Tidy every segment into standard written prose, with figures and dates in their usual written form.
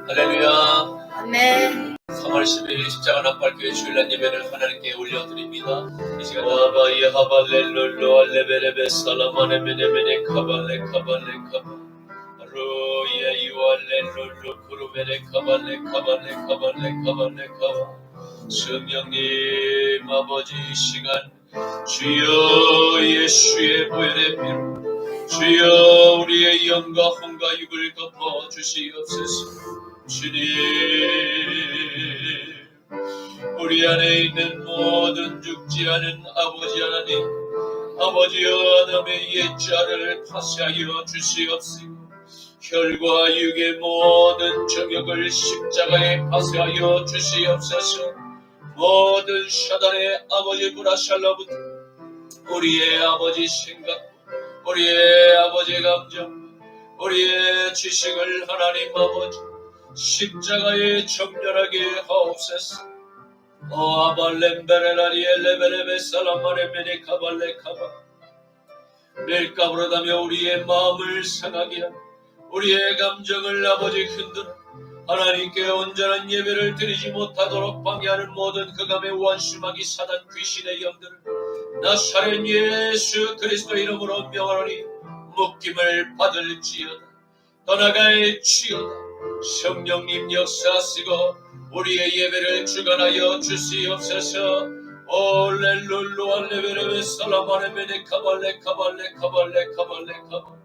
할렐루야. 아멘. 3월 12일 십자가 납발교회 주일날 예배를 하나님께 올려드립니다. 이 시간 아바이 하발렐룰로 알레베레베 살라마네메네메네 카발레 카발레 카바 로예 유알렐룰로 구르베레 카발레 카발레 카발레 카발레 카바 성령님 아버지 이 시간 주여 예수의 보혈의 피로 주여 우리의 영과 혼과 육을 덮어 주시옵소서. 주님 우리 안에 있는 모든 죽지 않은 아버지 하나님 아버지여 아담의 옛자를 파쇄하여 주시옵시고 혈과 육의 모든 정욕을 십자가에 파쇄하여 주시옵소서. 모든 사단의 아버지 브라샬라부터 우리의 아버지 생각 우리의 아버지 감정 우리의 지식을 하나님 아버지 십자가에 정렬하게 하옵소서. 아발렘베레라리에 레베레베 살라마레메네 카발레 카바 멜까브라다며 우리의 마음을 상하게 하고 우리의 감정을 아버지 흔들어 하나님께 온전한 예배를 드리지 못하도록 방해하는 모든 그감의 원수마귀 사단 귀신의 영들을 나사렛 예수 그리스도 이름으로 명하노니 묶임을 받을지어다. 떠나갈지어다. 성령님 역사하시고 우리의 예배를 주관하여 주시옵소서. 올렐룰루 알레베레베 살라마레메네 카발레 카발레 카발레 카발레 카바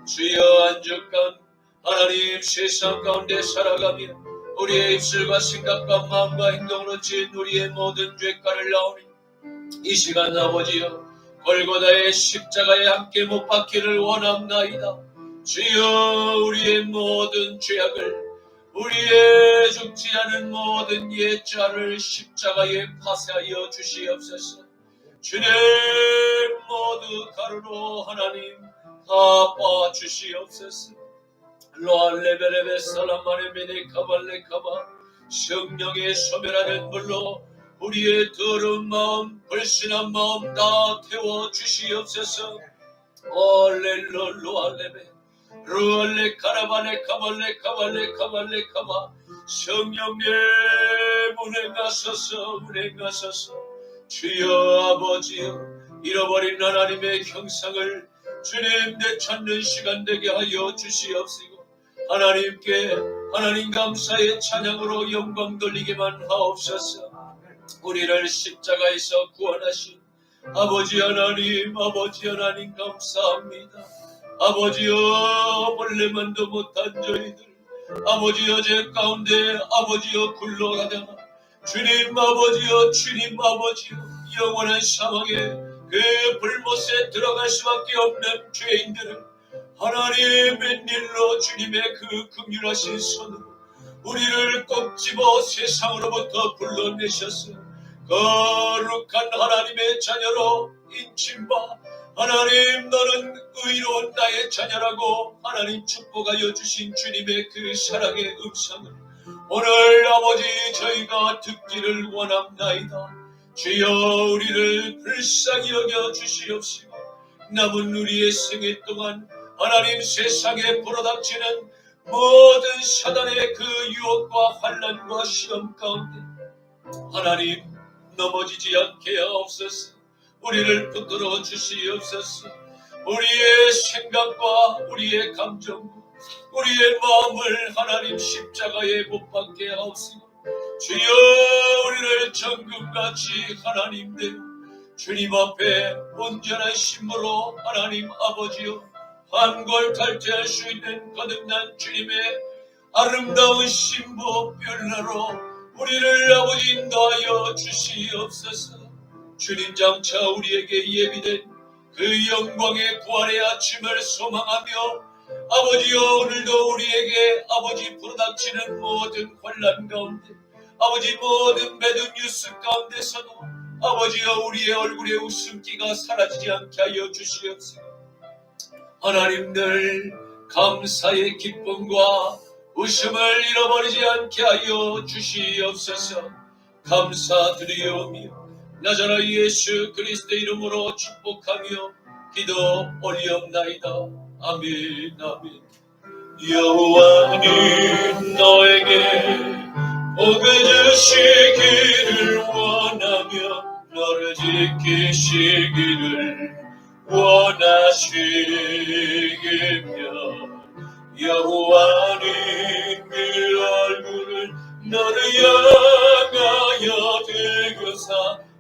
주여 안죽간 하나님 세상 가운데 살아가며 우리의 입술과 생각과 마음과 행동으로 지은 우리의 모든 죄가를 나오니 이 시간 아버지여 골고다의 십자가에 함께 못 박히를 원합나이다. 주여 우리의 모든 죄악을 우리의 죽지 않은 모든 옛자를 십자가에 파쇄하여 주시옵소서. 주님 모두 가루로 하나님 갚아 주시옵소서. 로알레베레베 살라마레메네 카발레 카바 성령의 소멸하는 물로 우리의 더러운 마음 불신한 마음 다 태워 주시옵소서. 올렐로 알레베 루알레 카라발레 카발레 카발레 카발레 카바 성령의 운행하소서 운행하소서. 주여 아버지여 잃어버린 하나님의 형상을 주님 되찾는 시간 되게 하여 주시옵시고 하나님께 하나님 감사의 찬양으로 영광 돌리기만 하옵소서. 우리를 십자가에서 구원하신 아버지 하나님 감사합니다. 아버지여 벌레만도 못한 저희들 아버지여 제 가운데 아버지여 굴러가다가 주님 아버지여 영원한 사망에 그 불못에 들어갈 수밖에 없는 죄인들을 하나님 웬일로 주님의 그 긍휼하신 손으로 우리를 꼭 집어 세상으로부터 불러내셔서 거룩한 하나님의 자녀로 인침바 하나님 너는 의로운 나의 자녀라고 하나님 축복하여 주신 주님의 그 사랑의 음성을 오늘 아버지 저희가 듣기를 원합나이다. 주여 우리를 불쌍히 여겨 주시옵시고 남은 우리의 생애 동안 하나님 세상에 불어닥치는 모든 사단의 그 유혹과 환난과 시험 가운데 하나님 넘어지지 않게 하옵소서. 우리를 붙들어 주시옵소서. 우리의 생각과 우리의 감정 우리의 마음을 하나님 십자가에 못 박게 하옵시고 주여 우리를 정금같이 하나님대로 주님 앞에 온전한 신부로 하나님 아버지여 환골탈퇴할 수 있는 거듭난 주님의 아름다운 신부 별나로 우리를 아버지 인도하여 주시옵소서. 주님 장차 우리에게 예비된 그 영광의 부활의 아침을 소망하며 아버지여 오늘도 우리에게 아버지 불어닥치는 모든 환난 가운데 아버지 모든 배드 뉴스 가운데서도 아버지여 우리의 얼굴에 웃음기가 사라지지 않게 하여 주시옵소서. 하나님 늘 감사의 기쁨과 웃음을 잃어버리지 않게 하여 주시옵소서. 감사드리오며 나자라 예수 그리스도 이름으로 축복하며 기도 올리옵나이다. 아멘 아멘. 여호와는 너에게 복을 주시기를 원하며 너를 지키시기를 원하시기며 여호와는 그 얼굴을 너를 향하여 들고사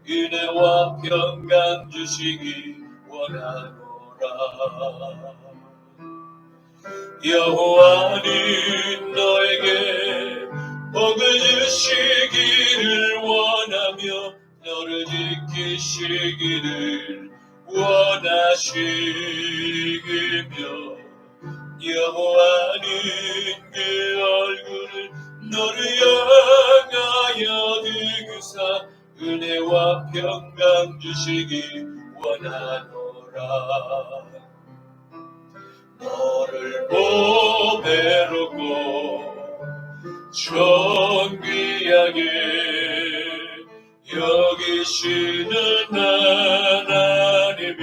은혜와 평강 주시기 원하노라. 여호와는 너에게 복을 주시기를 원하며 너를 지키시기를 원하시기며 여호와는 그 얼굴을 너를 향하여 들고사 은혜와 평강 주시기 원하노라. 너를 보배롭고 존귀하게 여기시는 하나님이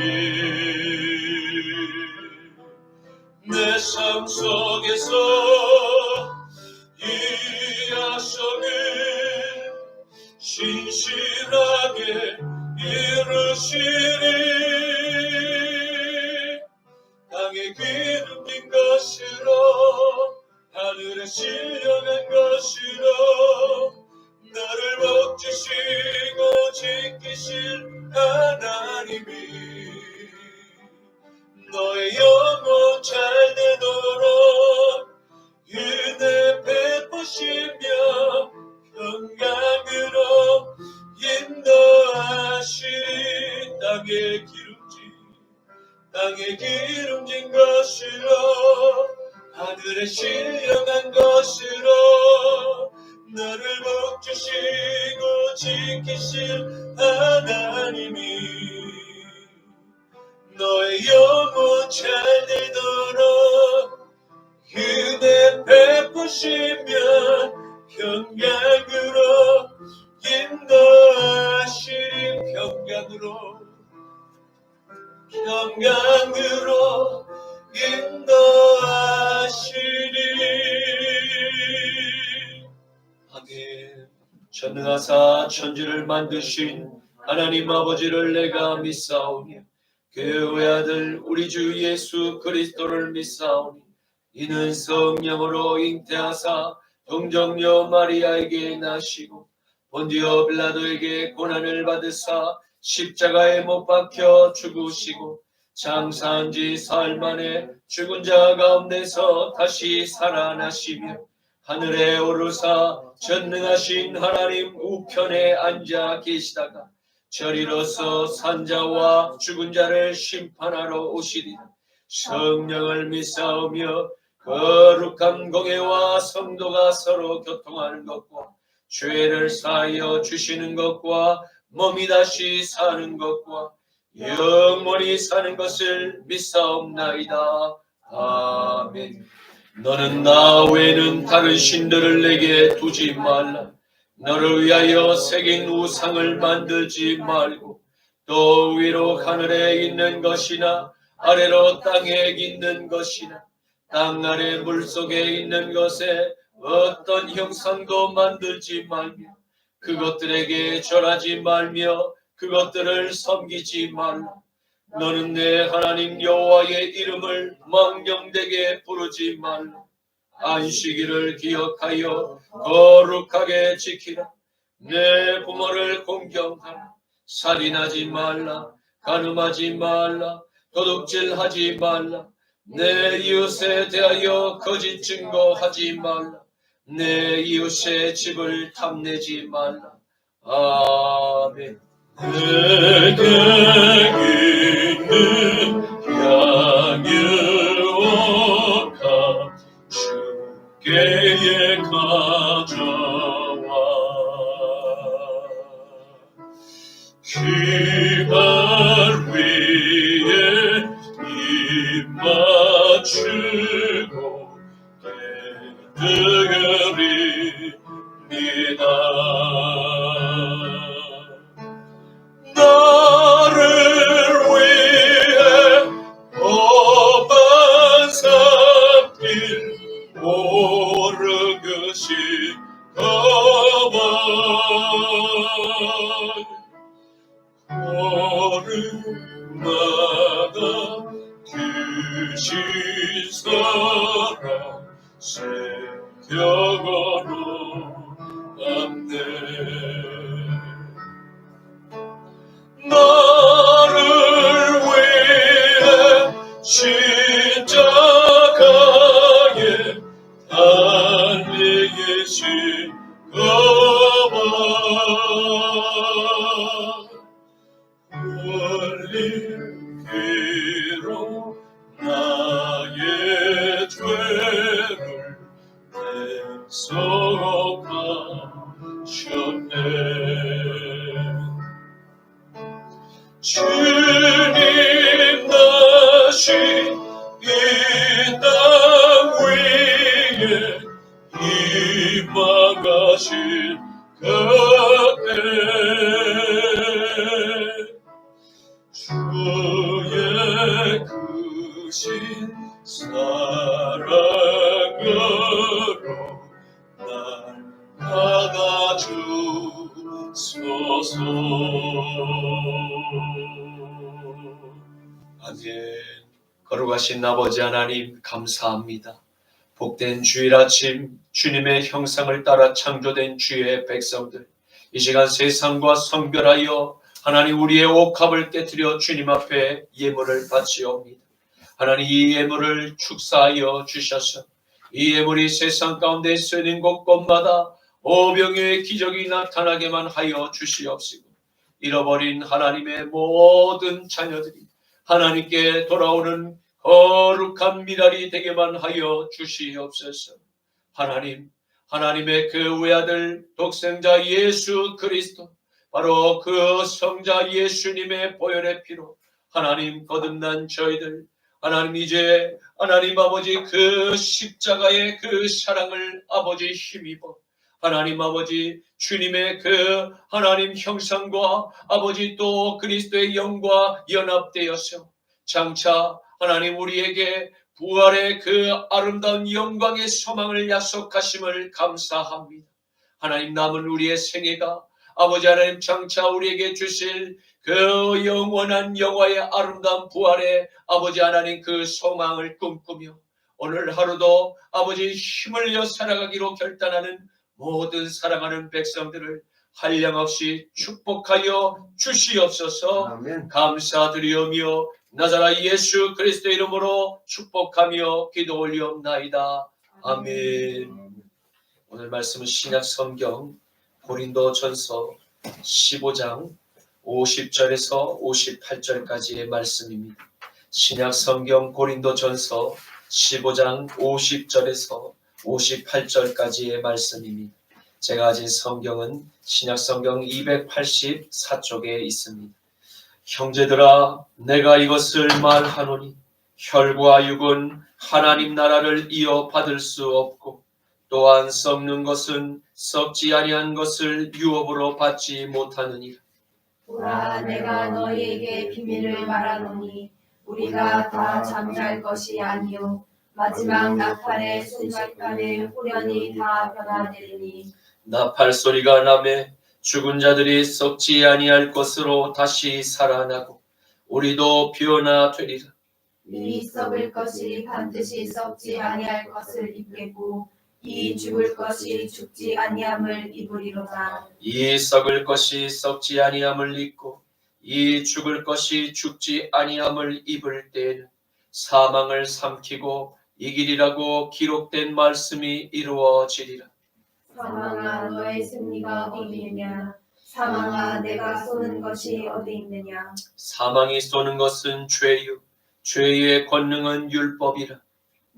내 삶 속에서 이 약속을 신실하게 이루시리. 땅에 기름진 것으로 하늘에 신령한 것으로 나를 복주시고 지키실 하나님이 너의 영혼 잘 되도록 은혜 베푸시며 평강으로 인도하시리. 땅에 기름진 것으로 하늘에 신령한 것으로 나를 복주시고 지키실 하나님이 너의 영혼 잘 되도록 은혜 베푸시며 평강으로 인도하시리. 평강으로 인도하시리. 아멘. 전능하사 천지를 만드신 하나님 아버지를 내가 믿사오니 그 외아들 우리 주 예수 그리스도를 믿사오니 이는 성령으로 잉태하사 동정녀 마리아에게 나시고 본디오 빌라도에게 고난을 받으사 십자가에 못 박혀 죽으시고 장사한 지 사흘 만에 죽은 자 가운데서 다시 살아나시며 하늘에 오르사 전능하신 하나님 우편에 앉아 계시다가 저리로서 산자와 죽은 자를 심판하러 오시리라. 성령을 믿사오며 거룩한 공회와 성도가 서로 교통하는 것과 죄를 사하여 주시는 것과 몸이 다시 사는 것과 영원히 사는 것을 믿사옵나이다. 아멘. 너는 나 외에는 다른 신들을 내게 두지 말라. 너를 위하여 새긴 우상을 만들지 말고 또 위로 하늘에 있는 것이나 아래로 땅에 있는 것이나 땅 아래 물속에 있는 것에 어떤 형상도 만들지 말며 그것들에게 절하지 말며 그것들을 섬기지 말라. 너는 내 하나님 여호와의 이름을 망령되게 부르지 말라. 안식일을 기억하여 거룩하게 지키라. 내 부모를 공경하라. 살인하지 말라. 간음하지 말라. 도둑질하지 말라. 내 이웃에 대하여 거짓 증거하지 말라. 내 이웃의 집을 탐내지 말라. 아멘. 내게 있는 향유와 주께에 가져와 귀발 위에 입 맞추고 깨뜨리니다. 나를 위해 법한 삼길 걸음마다 주신 사랑 새겨가는 안내 나를 위해 십자가에 달리신 흘린 피로 나의 죄를 대속하셨네. 주님 다시 이 땅 위에 임하신 그때 주의 크신 사랑으로 날 받아주소서. 아멘. 거룩하신 아버지 하나님 감사합니다. 복된 주일 아침 주님의 형상을 따라 창조된 주의 백성들, 이 시간 세상과 성별하여 하나님 우리의 옥합을 깨뜨려 주님 앞에 예물을 바치옵니다. 하나님 이 예물을 축사하여 주셔서 이 예물이 세상 가운데 쓰는 곳곳마다 오병의 기적이 나타나게만 하여 주시옵시고, 잃어버린 하나님의 모든 자녀들이 하나님께 돌아오는 거룩한 미랄이 되게만 하여 주시옵소서. 하나님, 하나님의 그 외아들 독생자 예수 그리스도, 바로 그 성자 예수님의 보혈의 피로 하나님 거듭난 저희들, 하나님 이제 하나님 아버지 그 십자가의 그 사랑을 아버지 힘입어 하나님 아버지 주님의 그 하나님 형상과 아버지 또 그리스도의 영과 연합되어서 장차 하나님 우리에게 부활의 그 아름다운 영광의 소망을 약속하심을 감사합니다. 하나님 남은 우리의 생애가 아버지 하나님 장차 우리에게 주실 그 영원한 영화의 아름다운 부활의 아버지 하나님 그 소망을 꿈꾸며 오늘 하루도 아버지 힘을 내어 살아가기로 결단하는 모든 사랑하는 백성들을 한량없이 축복하여 주시옵소서. 아멘. 감사드리오며 나사렛 예수 그리스도의 이름으로 축복하며 기도 올리옵나이다. 아멘. 오늘 말씀은 신약 성경 고린도전서 15장 50절에서 58절까지의 말씀입니다. 신약 성경 고린도전서 15장 50절에서 58절까지의 말씀입니다. 제가 가진 성경은 신약 성경 284쪽에 있습니다. 형제들아, 내가 이것을 말하노니 혈과 육은 하나님 나라를 이어받을 수 없고 또한 썩는 것은 썩지 아니한 것을 유업으로 받지 못하느니라. 보라, 내가 너희에게 비밀을 말하노니 우리가 다 잠잘 것이 아니요 마지막 나팔의 순간간에 후련히 다 변화되리니. 나팔 소리가 나매 죽은 자들이 썩지 아니할 것으로 다시 살아나고 우리도 변화되리라. 이 썩을 것이 반드시 썩지 아니할 것을 입겠고 이 죽을 것이 죽지 아니함을 입으리로다. 이 썩을 것이 썩지 아니함을 입고 이 죽을 것이 죽지 아니함을 입을 때에는 사망을 삼키고 이기리라고 기록된 말씀이 이루어지리라. 사망아, 너의 승리가 어디 있느냐? 사망아, 내가 쏘는 것이 어디 있느냐? 사망이 쏘는 것은 죄요, 죄의 권능은 율법이라.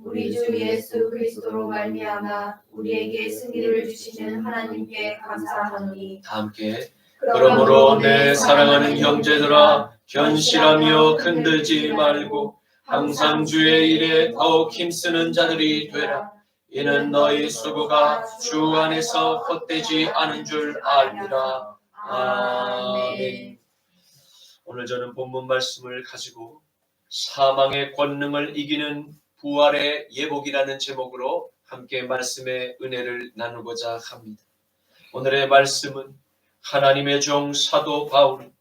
우리 주 예수 그리스도로 말미암아 우리에게 승리를 주시는 하나님께 감사하노니. 다 함께 그러므로 내 사랑하는 형제들아, 견실하며 흔들지 말고 항상 주의 일에 더욱 힘쓰는 자들이 되라. 이는 너희 수고가 주 안에서 헛되지 않은 줄 알리라. 아멘. 오늘 저는 본문 말씀을 가지고 사망의 권능을 이기는 부활의 예복이라는 제목으로 함께 말씀의 은혜를 나누고자 합니다. 오늘의 말씀은 하나님의 종 사도 바울이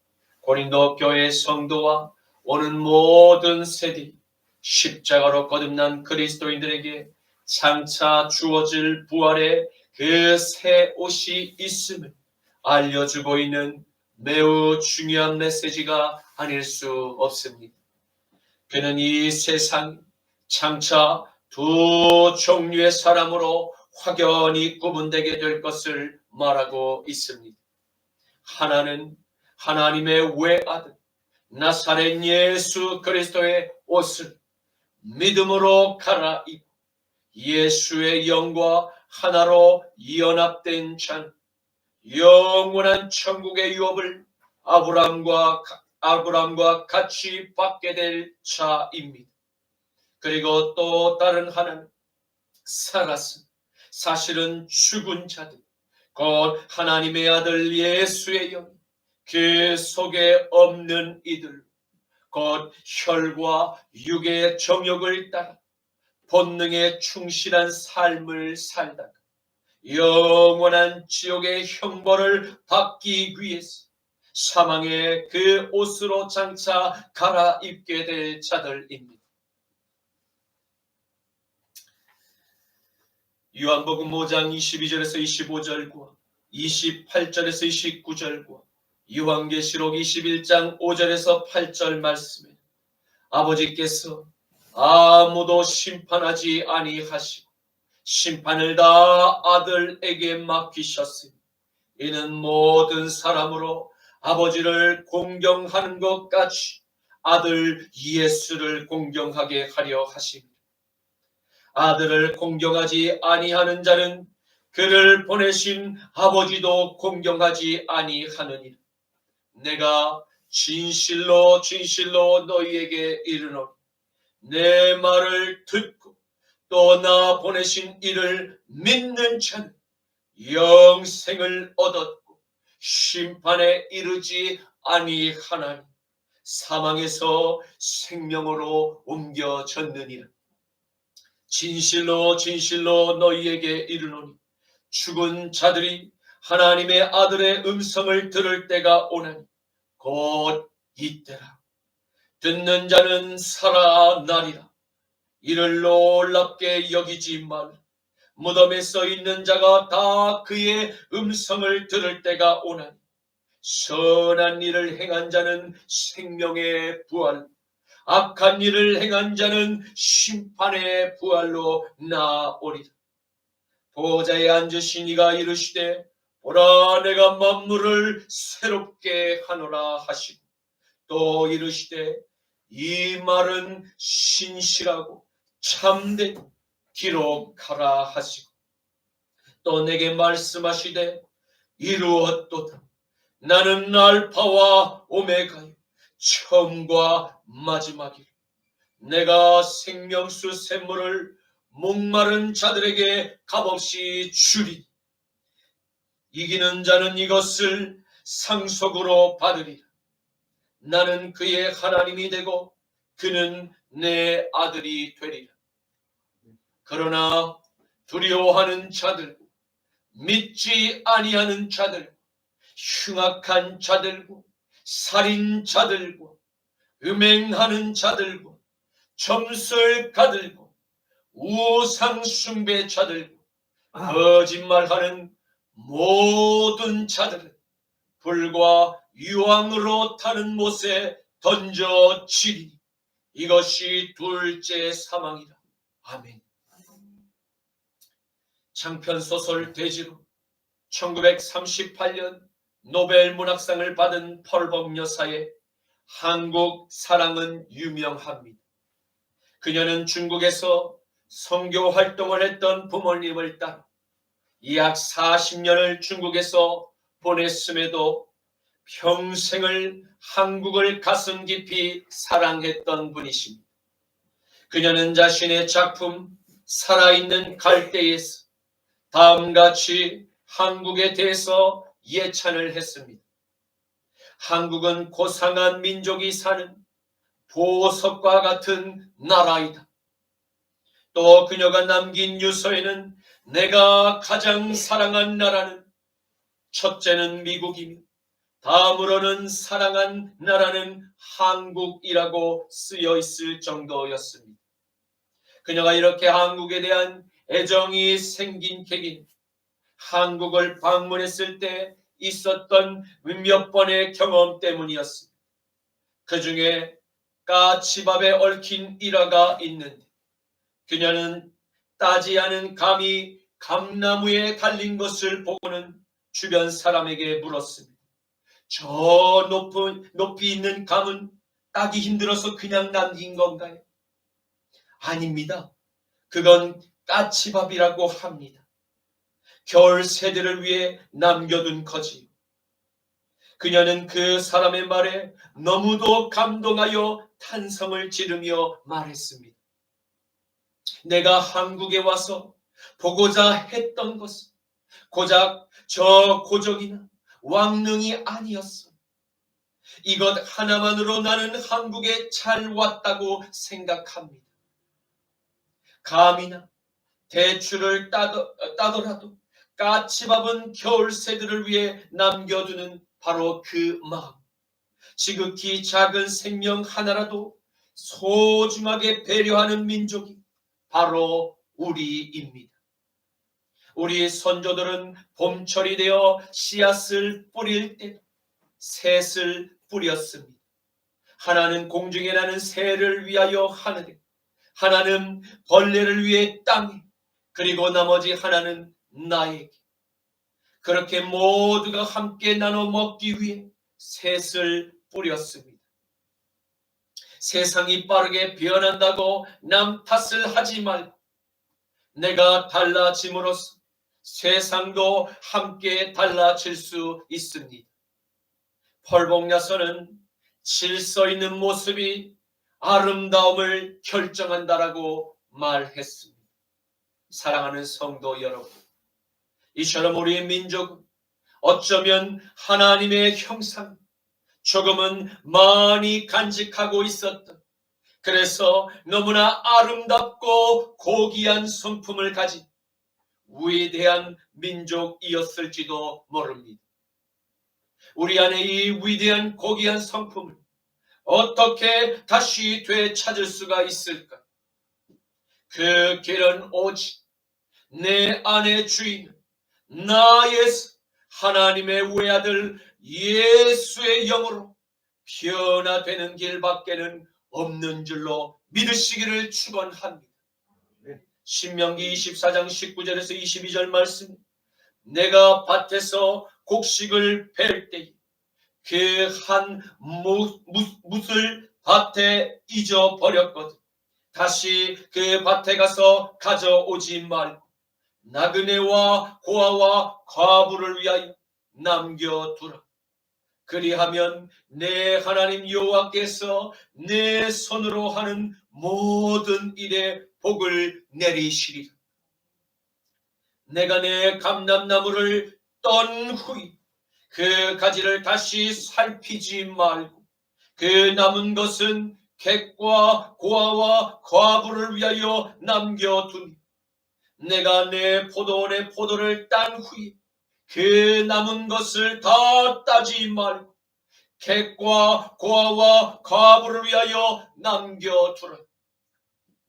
고린도 교회 성도와 오는 모든 세대 십자가로 거듭난 그리스도인들에게 장차 주어질 부활의 그 새 옷이 있음을 알려주고 있는 매우 중요한 메시지가 아닐 수 없습니다. 그는 이 세상 장차 두 종류의 사람으로 확연히 구분되게 될 것을 말하고 있습니다. 하나는 하나님의 외아들 나사렛 예수 그리스도의 옷을 믿음으로 갈아입고 예수의 영과 하나로 연합된 자는 영원한 천국의 유업을 아브람과 같이 받게 될 자입니다. 그리고 또 다른 하나는 살았음, 사실은 죽은 자들, 곧 하나님의 아들 예수의 영, 그 속에 없는 이들, 곧 혈과 육의 정욕을 따라 본능에 충실한 삶을 살다가 영원한 지옥의 형벌을 받기 위해서 사망의 그 옷으로 장차 갈아입게 될 자들입니다. 요한복음 5장 22절에서 25절과 28절에서 29절과 요한계시록 21장 5절에서 8절 말씀에 아버지께서 아무도 심판하지 아니하시고 심판을 다 아들에게 맡기셨으니 이는 모든 사람으로 아버지를 공경하는 것 같이 아들 예수를 공경하게 하려 하십니다. 아들을 공경하지 아니하는 자는 그를 보내신 아버지도 공경하지 아니하느니라. 내가 진실로 진실로 너희에게 이르노니 내 말을 듣고 또 나 보내신 이를 믿는 자는 영생을 얻었고 심판에 이르지 아니하나니 사망에서 생명으로 옮겨졌느니라. 진실로 진실로 너희에게 이르노니 죽은 자들이 하나님의 아들의 음성을 들을 때가 오나니 곧 이때라. 듣는 자는 살아나리라. 이를 놀랍게 여기지 말라. 무덤에 써 있는 자가 다 그의 음성을 들을 때가 오나니 선한 일을 행한 자는 생명의 부활, 악한 일을 행한 자는 심판의 부활로 나오리라. 보좌에 앉으신 이가 이르시되 보라 내가 만물을 새롭게 하노라 하시고 또 이르시되 이 말은 신실하고 참되고 기록하라 하시고 또 내게 말씀하시되 이루었도다. 나는 알파와 오메가요 처음과 마지막이라. 내가 생명수 샘물을 목마른 자들에게 값없이 주리니 이기는 자는 이것을 상속으로 받으리라. 나는 그의 하나님이 되고 그는 내 아들이 되리라. 그러나 두려워하는 자들, 믿지 아니하는 자들, 흉악한 자들과 살인자들과 음행하는 자들과 점술가들과 우상 숭배자들과 거짓말하는 모든 자들은 불과 유황으로 타는 못에 던져지리니 이것이 둘째 사망이라. 아멘. 장편소설 대지로 1938년 노벨 문학상을 받은 펄벅 여사의 한국 사랑은 유명합니다. 그녀는 중국에서 선교 활동을 했던 부모님을 따라 약 40년을 중국에서 보냈음에도 평생을 한국을 가슴 깊이 사랑했던 분이십니다. 그녀는 자신의 작품 살아있는 갈대에서 다음같이 한국에 대해서 예찬을 했습니다. 한국은 고상한 민족이 사는 보석과 같은 나라이다. 또 그녀가 남긴 유서에는 내가 가장 사랑한 나라는 첫째는 미국이며 다음으로는 사랑한 나라는 한국이라고 쓰여 있을 정도였습니다. 그녀가 이렇게 한국에 대한 애정이 생긴 계기는 한국을 방문했을 때 있었던 몇 번의 경험 때문이었습니다. 그 중에 까치밥에 얽힌 일화가 있는데 그녀는 따지 않은 감이 감나무에 달린 것을 보고는 주변 사람에게 물었습니다. 저 높이 있는 감은 따기 힘들어서 그냥 남긴 건가요? 아닙니다. 그건 까치밥이라고 합니다. 겨울 새들을 위해 남겨둔 거지요. 그녀는 그 사람의 말에 너무도 감동하여 탄성을 지르며 말했습니다. 내가 한국에 와서 보고자 했던 것은 고작 저 고적이나 왕릉이 아니었어. 이것 하나만으로 나는 한국에 잘 왔다고 생각합니다. 감이나 대추를 따더라도 까치밥은 겨울 새들을 위해 남겨두는 바로 그 마음. 지극히 작은 생명 하나라도 소중하게 배려하는 민족이 바로 우리입니다. 우리 선조들은 봄철이 되어 씨앗을 뿌릴 때 셋을 뿌렸습니다. 하나는 공중에 나는 새를 위하여 하늘에, 하나는 벌레를 위해 땅에, 그리고 나머지 하나는 나에게. 그렇게 모두가 함께 나눠 먹기 위해 셋을 뿌렸습니다. 세상이 빠르게 변한다고 남 탓을 하지 말고 내가 달라짐으로써 세상도 함께 달라질 수 있습니다. 펄봉야서는 질서 있는 모습이 아름다움을 결정한다라고 말했습니다. 사랑하는 성도 여러분, 이처럼 우리 민족은 어쩌면 하나님의 형상, 조금은 많이 간직하고 있었던, 그래서 너무나 아름답고 고귀한 성품을 가진 위대한 민족이었을지도 모릅니다. 우리 안에 이 위대한 고귀한 성품을 어떻게 다시 되찾을 수가 있을까? 그 길은 오직 내 안의 주인 나 예수 하나님의 외아들 예수의 영으로 변화되는 길밖에는 없는 줄로 믿으시기를 축원합니다. 신명기 24장 19절에서 22절 말씀, 내가 밭에서 곡식을 벨 때에 그 한 뭇을 밭에 잊어버렸거든. 다시 그 밭에 가서 가져오지 말고 나그네와 고아와 과부를 위하여 남겨두라. 그리하면 내 하나님 여호와께서 내 손으로 하는 모든 일에 복을 내리시리라. 내가 내 감람나무를 떤 후에 그 가지를 다시 살피지 말고 그 남은 것은 객과 고아와 과부를 위하여 남겨두니 내가 내 포도원의 포도를 딴 후에 그 남은 것을 다 따지 말고 객과 고아와 과부를 위하여 남겨두라.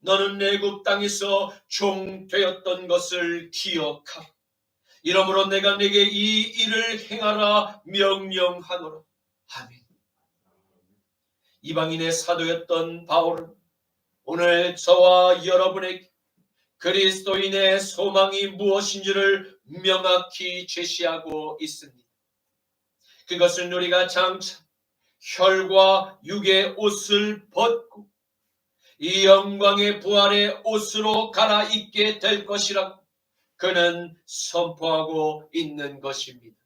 너는 애굽 땅에서 종 되었던 것을 기억하라. 이러므로 내가 네게 이 일을 행하라 명령하노라. 아멘. 이방인의 사도였던 바울은 오늘 저와 여러분에게 그리스도인의 소망이 무엇인지를 명확히 제시하고 있습니다. 그것은 우리가 장차 혈과 육의 옷을 벗고 이 영광의 부활의 옷으로 갈아입게 될 것이라고 그는 선포하고 있는 것입니다.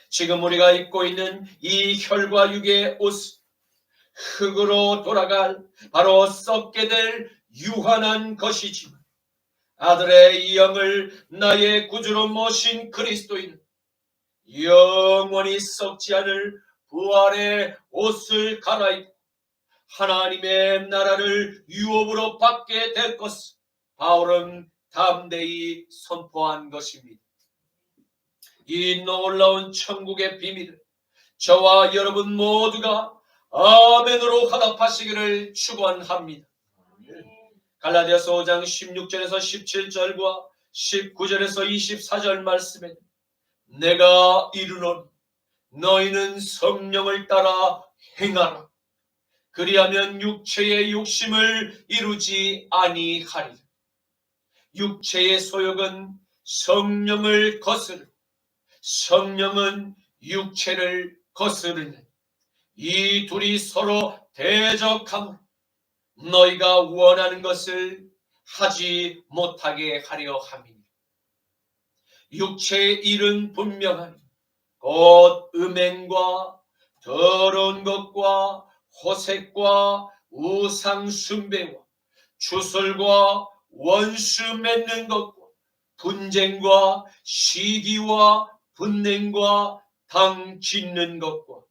지금 우리가 입고 있는 이 혈과 육의 옷, 흙으로 돌아갈 바로 썩게 될 유한한 것이지만 아들의 영을 나의 구주로 모신 그리스도인은 영원히 썩지 않을 부활의 옷을 갈아입고 하나님의 나라를 유업으로 받게 될 것을 바울은 담대히 선포한 것입니다. 이 놀라운 천국의 비밀을 저와 여러분 모두가 아멘으로 화답하시기를 축원합니다. 갈라디아서 5장 16절에서 17절과 19절에서 24절 말씀에 내가 이르노니 너희는 성령을 따라 행하라. 그리하면 육체의 욕심을 이루지 아니하리라. 육체의 소욕은 성령을 거스르고 성령은 육체를 거스르는 이 둘이 서로 대적하므로 너희가 원하는 것을 하지 못하게 하려 함이니 육체의 일은 분명하니 곧 음행과 더러운 것과 호색과 우상 숭배와 주술과 원수 맺는 것과 분쟁과 시기와 분냉과 당 짓는 것과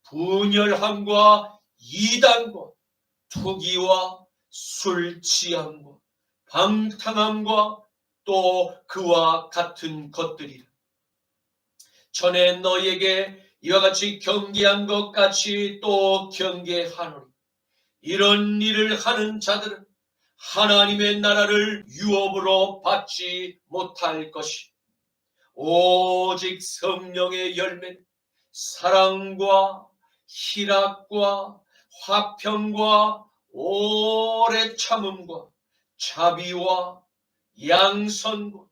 분열함과 이단과 투기와 술 취함과 방탕함과 또 그와 같은 것들이라. 전에 너희에게 이와 같이 경계한 것 같이 또 경계하노니 이런 일을 하는 자들은 하나님의 나라를 유업으로 받지 못할 것이 오직 성령의 열매는 사랑과 희락과 화평과 오래 참음과 자비와 양선과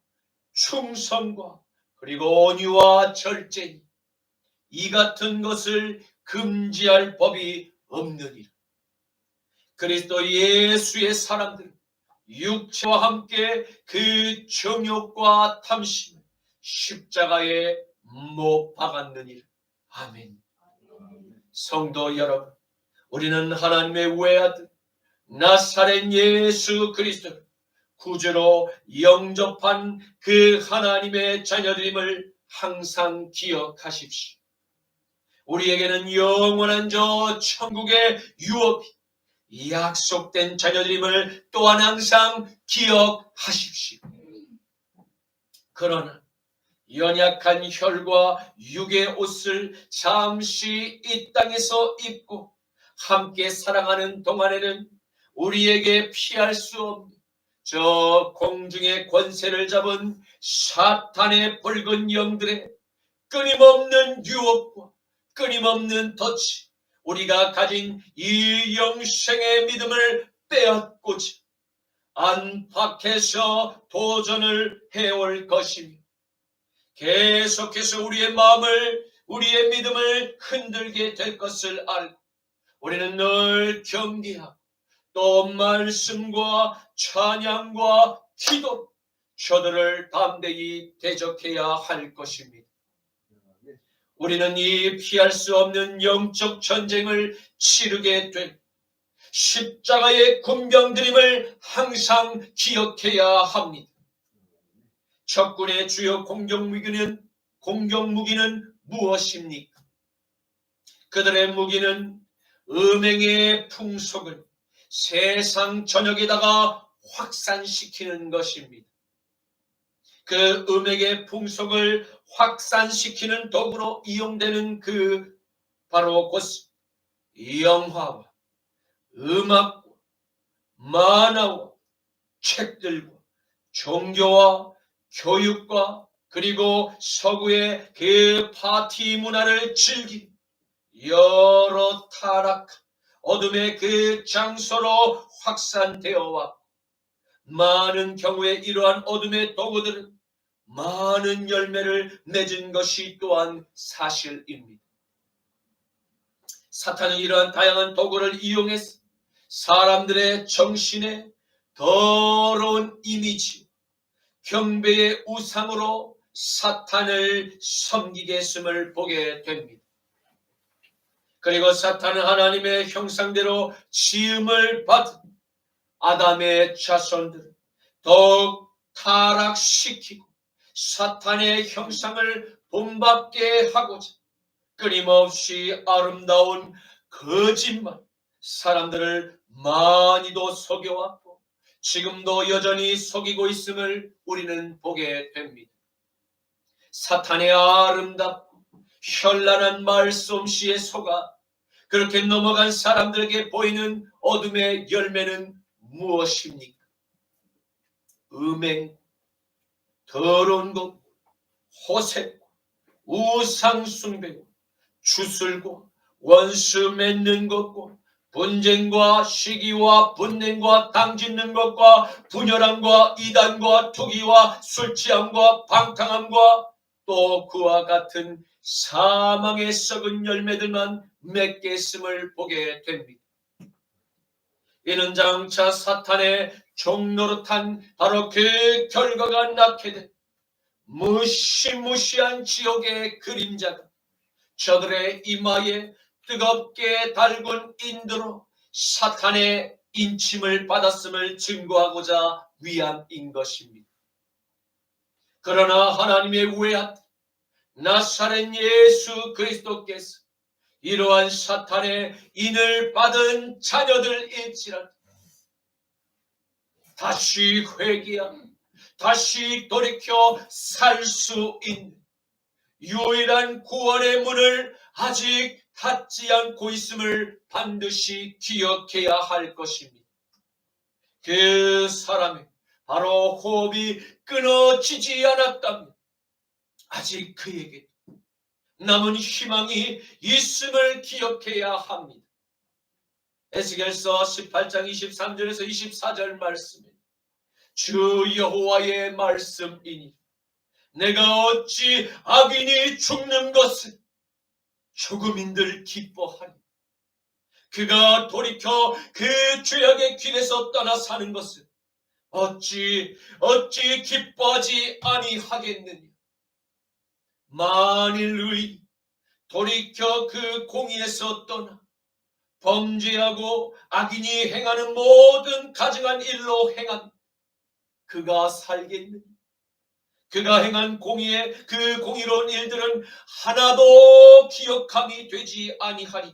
충성과 그리고 온유와 절제니 이 같은 것을 금지할 법이 없느니라. 그리스도 예수의 사람들은 육체와 함께 그 정욕과 탐심을 십자가에 못 박았느니라. 아멘. 성도 여러분, 우리는 하나님의 외아들 나사렛 예수 그리스도를 구주로 영접한 그 하나님의 자녀들임을 항상 기억하십시오. 우리에게는 영원한 저 천국의 유업이 약속된 자녀들임을 또한 항상 기억하십시오. 그러나 연약한 혈과 육의 옷을 잠시 이 땅에서 입고 함께 사랑하는 동안에는 우리에게 피할 수 없는 저 공중의 권세를 잡은 사탄의 붉은 영들의 끊임없는 유혹과 끊임없는 덫이 우리가 가진 이 영생의 믿음을 빼앗고자 안팎에서 도전을 해올 것이며 계속해서 우리의 마음을 우리의 믿음을 흔들게 될 것을 알고 우리는 늘 경계하고 또 말씀과 찬양과 기도 저들을 담대히 대적해야 할 것입니다. 우리는 이 피할 수 없는 영적 전쟁을 치르게 된 십자가의 군병들임을 항상 기억해야 합니다. 적군의 주요 공격무기는 무엇입니까? 그들의 무기는 음행의 풍속을 세상 전역에다가 확산시키는 것입니다. 그 음행의 풍속을 확산시키는 도구로 이용되는 그 바로 곧 영화와 음악과 만화와 책들과 종교와 교육과 그리고 서구의 그 파티 문화를 즐기 여러 타락한 어둠의 그 장소로 확산되어 왔고 많은 경우에 이러한 어둠의 도구들은 많은 열매를 맺은 것이 또한 사실입니다. 사탄은 이러한 다양한 도구를 이용해서 사람들의 정신에 더러운 이미지, 경배의 우상으로 사탄을 섬기게 했음을 보게 됩니다. 그리고 사탄은 하나님의 형상대로 지음을 받은 아담의 자손들을 더욱 타락시키고 사탄의 형상을 본받게 하고자 끊임없이 아름다운 거짓말 사람들을 많이도 속여왔고 지금도 여전히 속이고 있음을 우리는 보게 됩니다. 사탄의 아름답고 현란한 말솜씨에 속아 그렇게 넘어간 사람들에게 보이는 어둠의 열매는 무엇입니까? 음행, 더러운 것, 호색, 우상숭배, 주술과 원수 맺는 것과 분쟁과 시기와 분냉과 당짓는 것과 분열함과 이단과 투기와 술취함과 방탕함과 또 그와 같은 사망의 썩은 열매들만 맺게 있음을 보게 됩니다. 이는 장차 사탄의 종노릇한 바로 그 결과가 낳게 된 무시무시한 지옥의 그림자가 저들의 이마에 뜨겁게 달군 인도로 사탄의 인침을 받았음을 증거하고자 위함인 것입니다. 그러나 하나님의 외아들 나사렛 예수 그리스도께서 이러한 사탄의 인을 받은 자녀들일지라도 다시 회개하며 다시 돌이켜 살 수 있는 유일한 구원의 문을 아직 닫지 않고 있음을 반드시 기억해야 할 것입니다. 그 사람이 바로 호흡이 끊어지지 않았다면 아직 그에게 남은 희망이 있음을 기억해야 합니다. 에스겔서 18장 23절에서 24절 말씀에 주 여호와의 말씀이니 내가 어찌 악인이 죽는 것을 조금인들 기뻐하니 그가 돌이켜 그 죄악의 길에서 떠나 사는 것을 어찌 기뻐하지 아니하겠느냐. 만일 의인이 돌이켜 그 공의에서 떠나 범죄하고 악인이 행하는 모든 가증한 일로 행한 그가 살겠느냐. 그가 행한 공의의 그 공의로운 일들은 하나도 기억함이 되지 아니하리.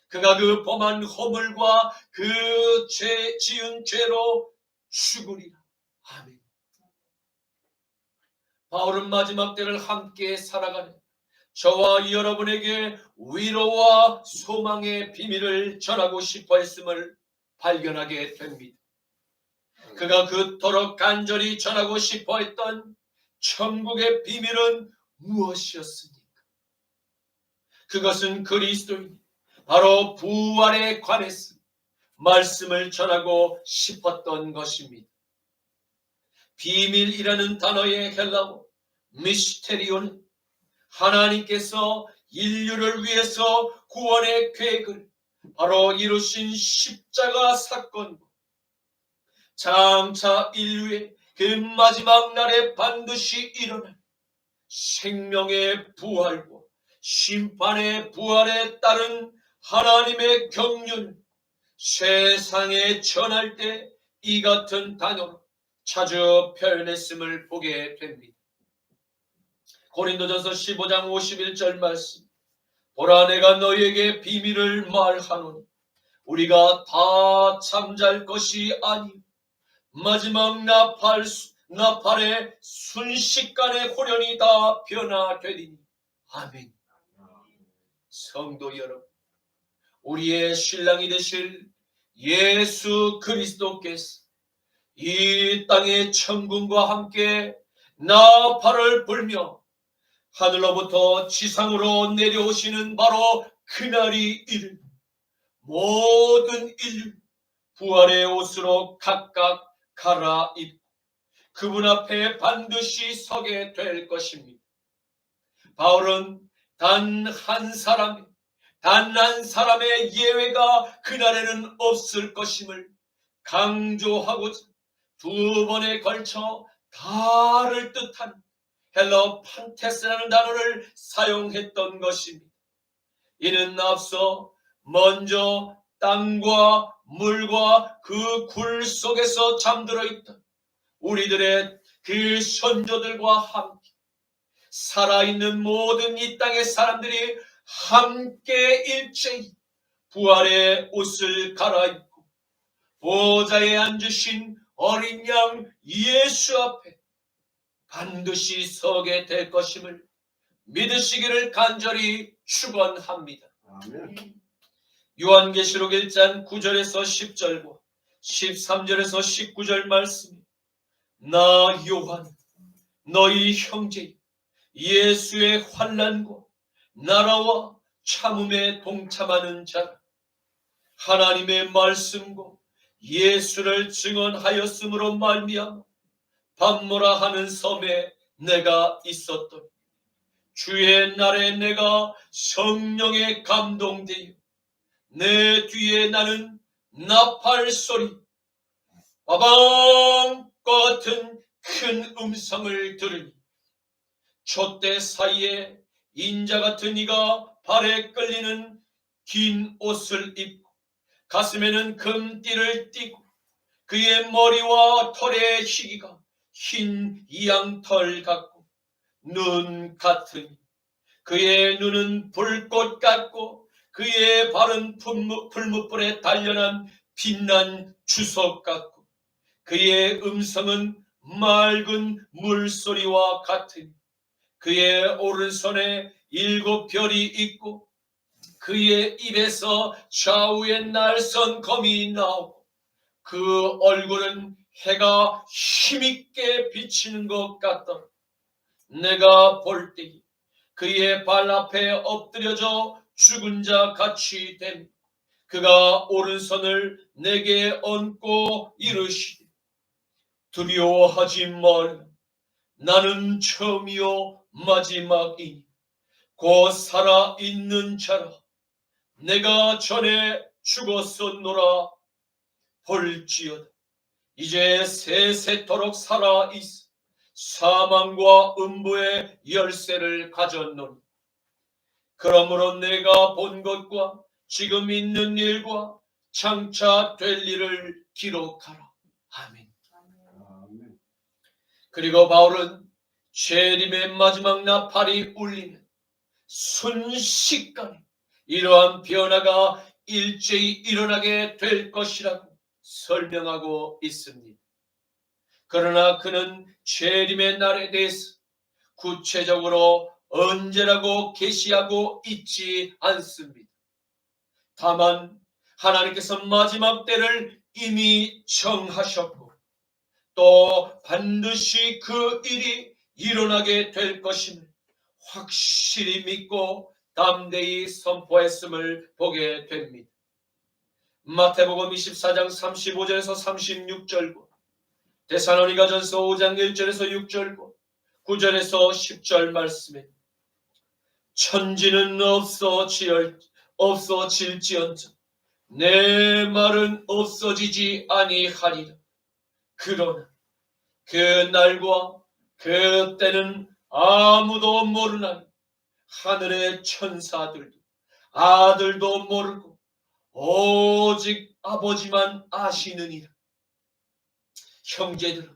그가 그 범한 허물과 그 지은 죄로 죽으리라. 아멘. 바울은 마지막 때를 함께 살아가는 저와 여러분에게 위로와 소망의 비밀을 전하고 싶어 했음을 발견하게 됩니다. 그가 그토록 간절히 전하고 싶어 했던 천국의 비밀은 무엇이었습니까? 그것은 그리스도인 바로 부활에 관해서 말씀을 전하고 싶었던 것입니다. 비밀이라는 단어의 헬라어 미스테리오는 하나님께서 인류를 위해서 구원의 계획을 바로 이루신 십자가 사건과 장차 인류의 그 마지막 날에 반드시 일어날 생명의 부활과 심판의 부활에 따른 하나님의 경륜을 세상에 전할 때 이 같은 단어로 자주 표현했음을 보게 됩니다. 고린도전서 15장 51절 말씀 보라 내가 너희에게 비밀을 말하노니 우리가 다 잠잘 것이 아니요 마지막 나팔의 순식간에 호련히 다 변화되리니. 아멘. 성도 여러분, 우리의 신랑이 되실 예수 그리스도께서 이 땅의 천군과 함께 나팔을 불며 하늘로부터 지상으로 내려오시는 바로 그날이 이른 모든 인류 부활의 옷으로 각각 갈아입고 그분 앞에 반드시 서게 될 것입니다. 바울은 단 한 사람의 예외가 그날에는 없을 것임을 강조하고자 두 번에 걸쳐 다를 뜻한 헬러 판테스라는 단어를 사용했던 것입니다. 이는 앞서 먼저 땅과 물과 그 굴 속에서 잠들어 있던 우리들의 그 선조들과 함께 살아있는 모든 이 땅의 사람들이 함께 일제히 부활의 옷을 갈아입고 보좌에 앉으신 어린 양 예수 앞에 반드시 서게 될 것임을 믿으시기를 간절히 축원합니다. 아멘. 요한계시록 1장 9절에서 10절과 13절에서 19절 말씀이 나 요한 너희 형제 예수의 환난과 나라와 참음에 동참하는 자 하나님의 말씀과 예수를 증언하였으므로 말미암아 밤모라 하는 섬에 내가 있었더니 주의 날에 내가 성령에 감동되어 내 뒤에 나는 나팔 소리 빠방과 같은 큰 음성을 들으니 촛대 사이에 인자 같은 이가 발에 끌리는 긴 옷을 입고 가슴에는 금띠를 띠고 그의 머리와 털의 희기가 흰 양털 같고 눈 같으니 그의 눈은 불꽃 같고 그의 발은 풀무불에 단련한 빛난 주석 같고 그의 음성은 맑은 물소리와 같으니 그의 오른손에 7별이 있고 그의 입에서 좌우에 날선 검이 나오고 그 얼굴은 해가 힘있게 비치는 것 같더라. 내가 볼 때에 그의 발 앞에 엎드려져 죽은 자 같이 됨 그가 오른손을 내게 얹고 이르시되 두려워하지 말라. 나는 처음이요 마지막이니 곧 살아있는 자라. 내가 전에 죽었었노라. 볼지어다 이제 세세토록 살아있어 사망과 음부의 열쇠를 가졌노니 그러므로 내가 본 것과 지금 있는 일과 장차 될 일을 기록하라. 아멘. 아멘. 그리고 바울은 재림의 마지막 나팔이 울리면 순식간에 이러한 변화가 일제히 일어나게 될 것이라고 설명하고 있습니다. 그러나 그는 재림의 날에 대해서 구체적으로 언제라고 계시하고 있지 않습니다. 다만 하나님께서 마지막 때를 이미 정하셨고 또 반드시 그 일이 일어나게 될 것임을 확실히 믿고 담대히 선포했음을 보게 됩니다. 마태복음 24장 35절에서 36절과 데살로니가전서 5장 1절에서 6절과 9절에서 10절 말씀에 천지는 없어질지언정 내 말은 없어지지 아니하리라. 그러나 그 날과 그 때는 아무도 모르나니 하늘의 천사들도 아들도 모르고 오직 아버지만 아시느니라. 형제들아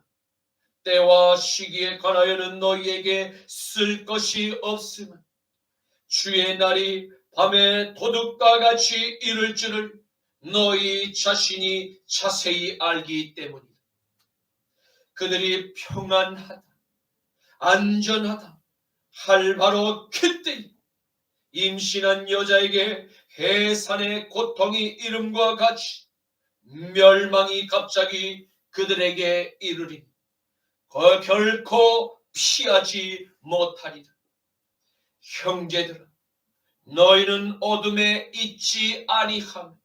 때와 시기에 관하여는 너희에게 쓸 것이 없으면 주의 날이 밤에 도둑과 같이 이를 줄을 너희 자신이 자세히 알기 때문이다. 그들이 평안하다 안전하다 할 바로 그때 임신한 여자에게 해산의 고통이 이름과 같이 멸망이 갑자기 그들에게 이르리니 결코 피하지 못하리라. 형제들아 너희는 어둠에 있지 아니하며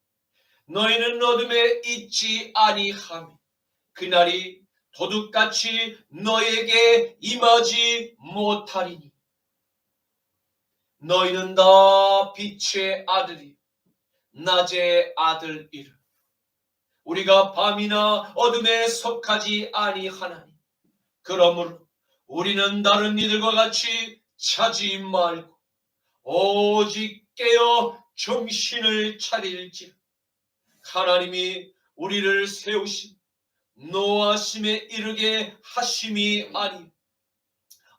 그날이 도둑같이 너에게 임하지 못하리니 너희는 다 빛의 아들이 낮의 아들이라. 우리가 밤이나 어둠에 속하지 아니하나니 그러므로 우리는 다른 이들과 같이 자지 말고 오직 깨어 정신을 차릴지라. 하나님이 우리를 세우신 노하심에 이르게 하심이 아니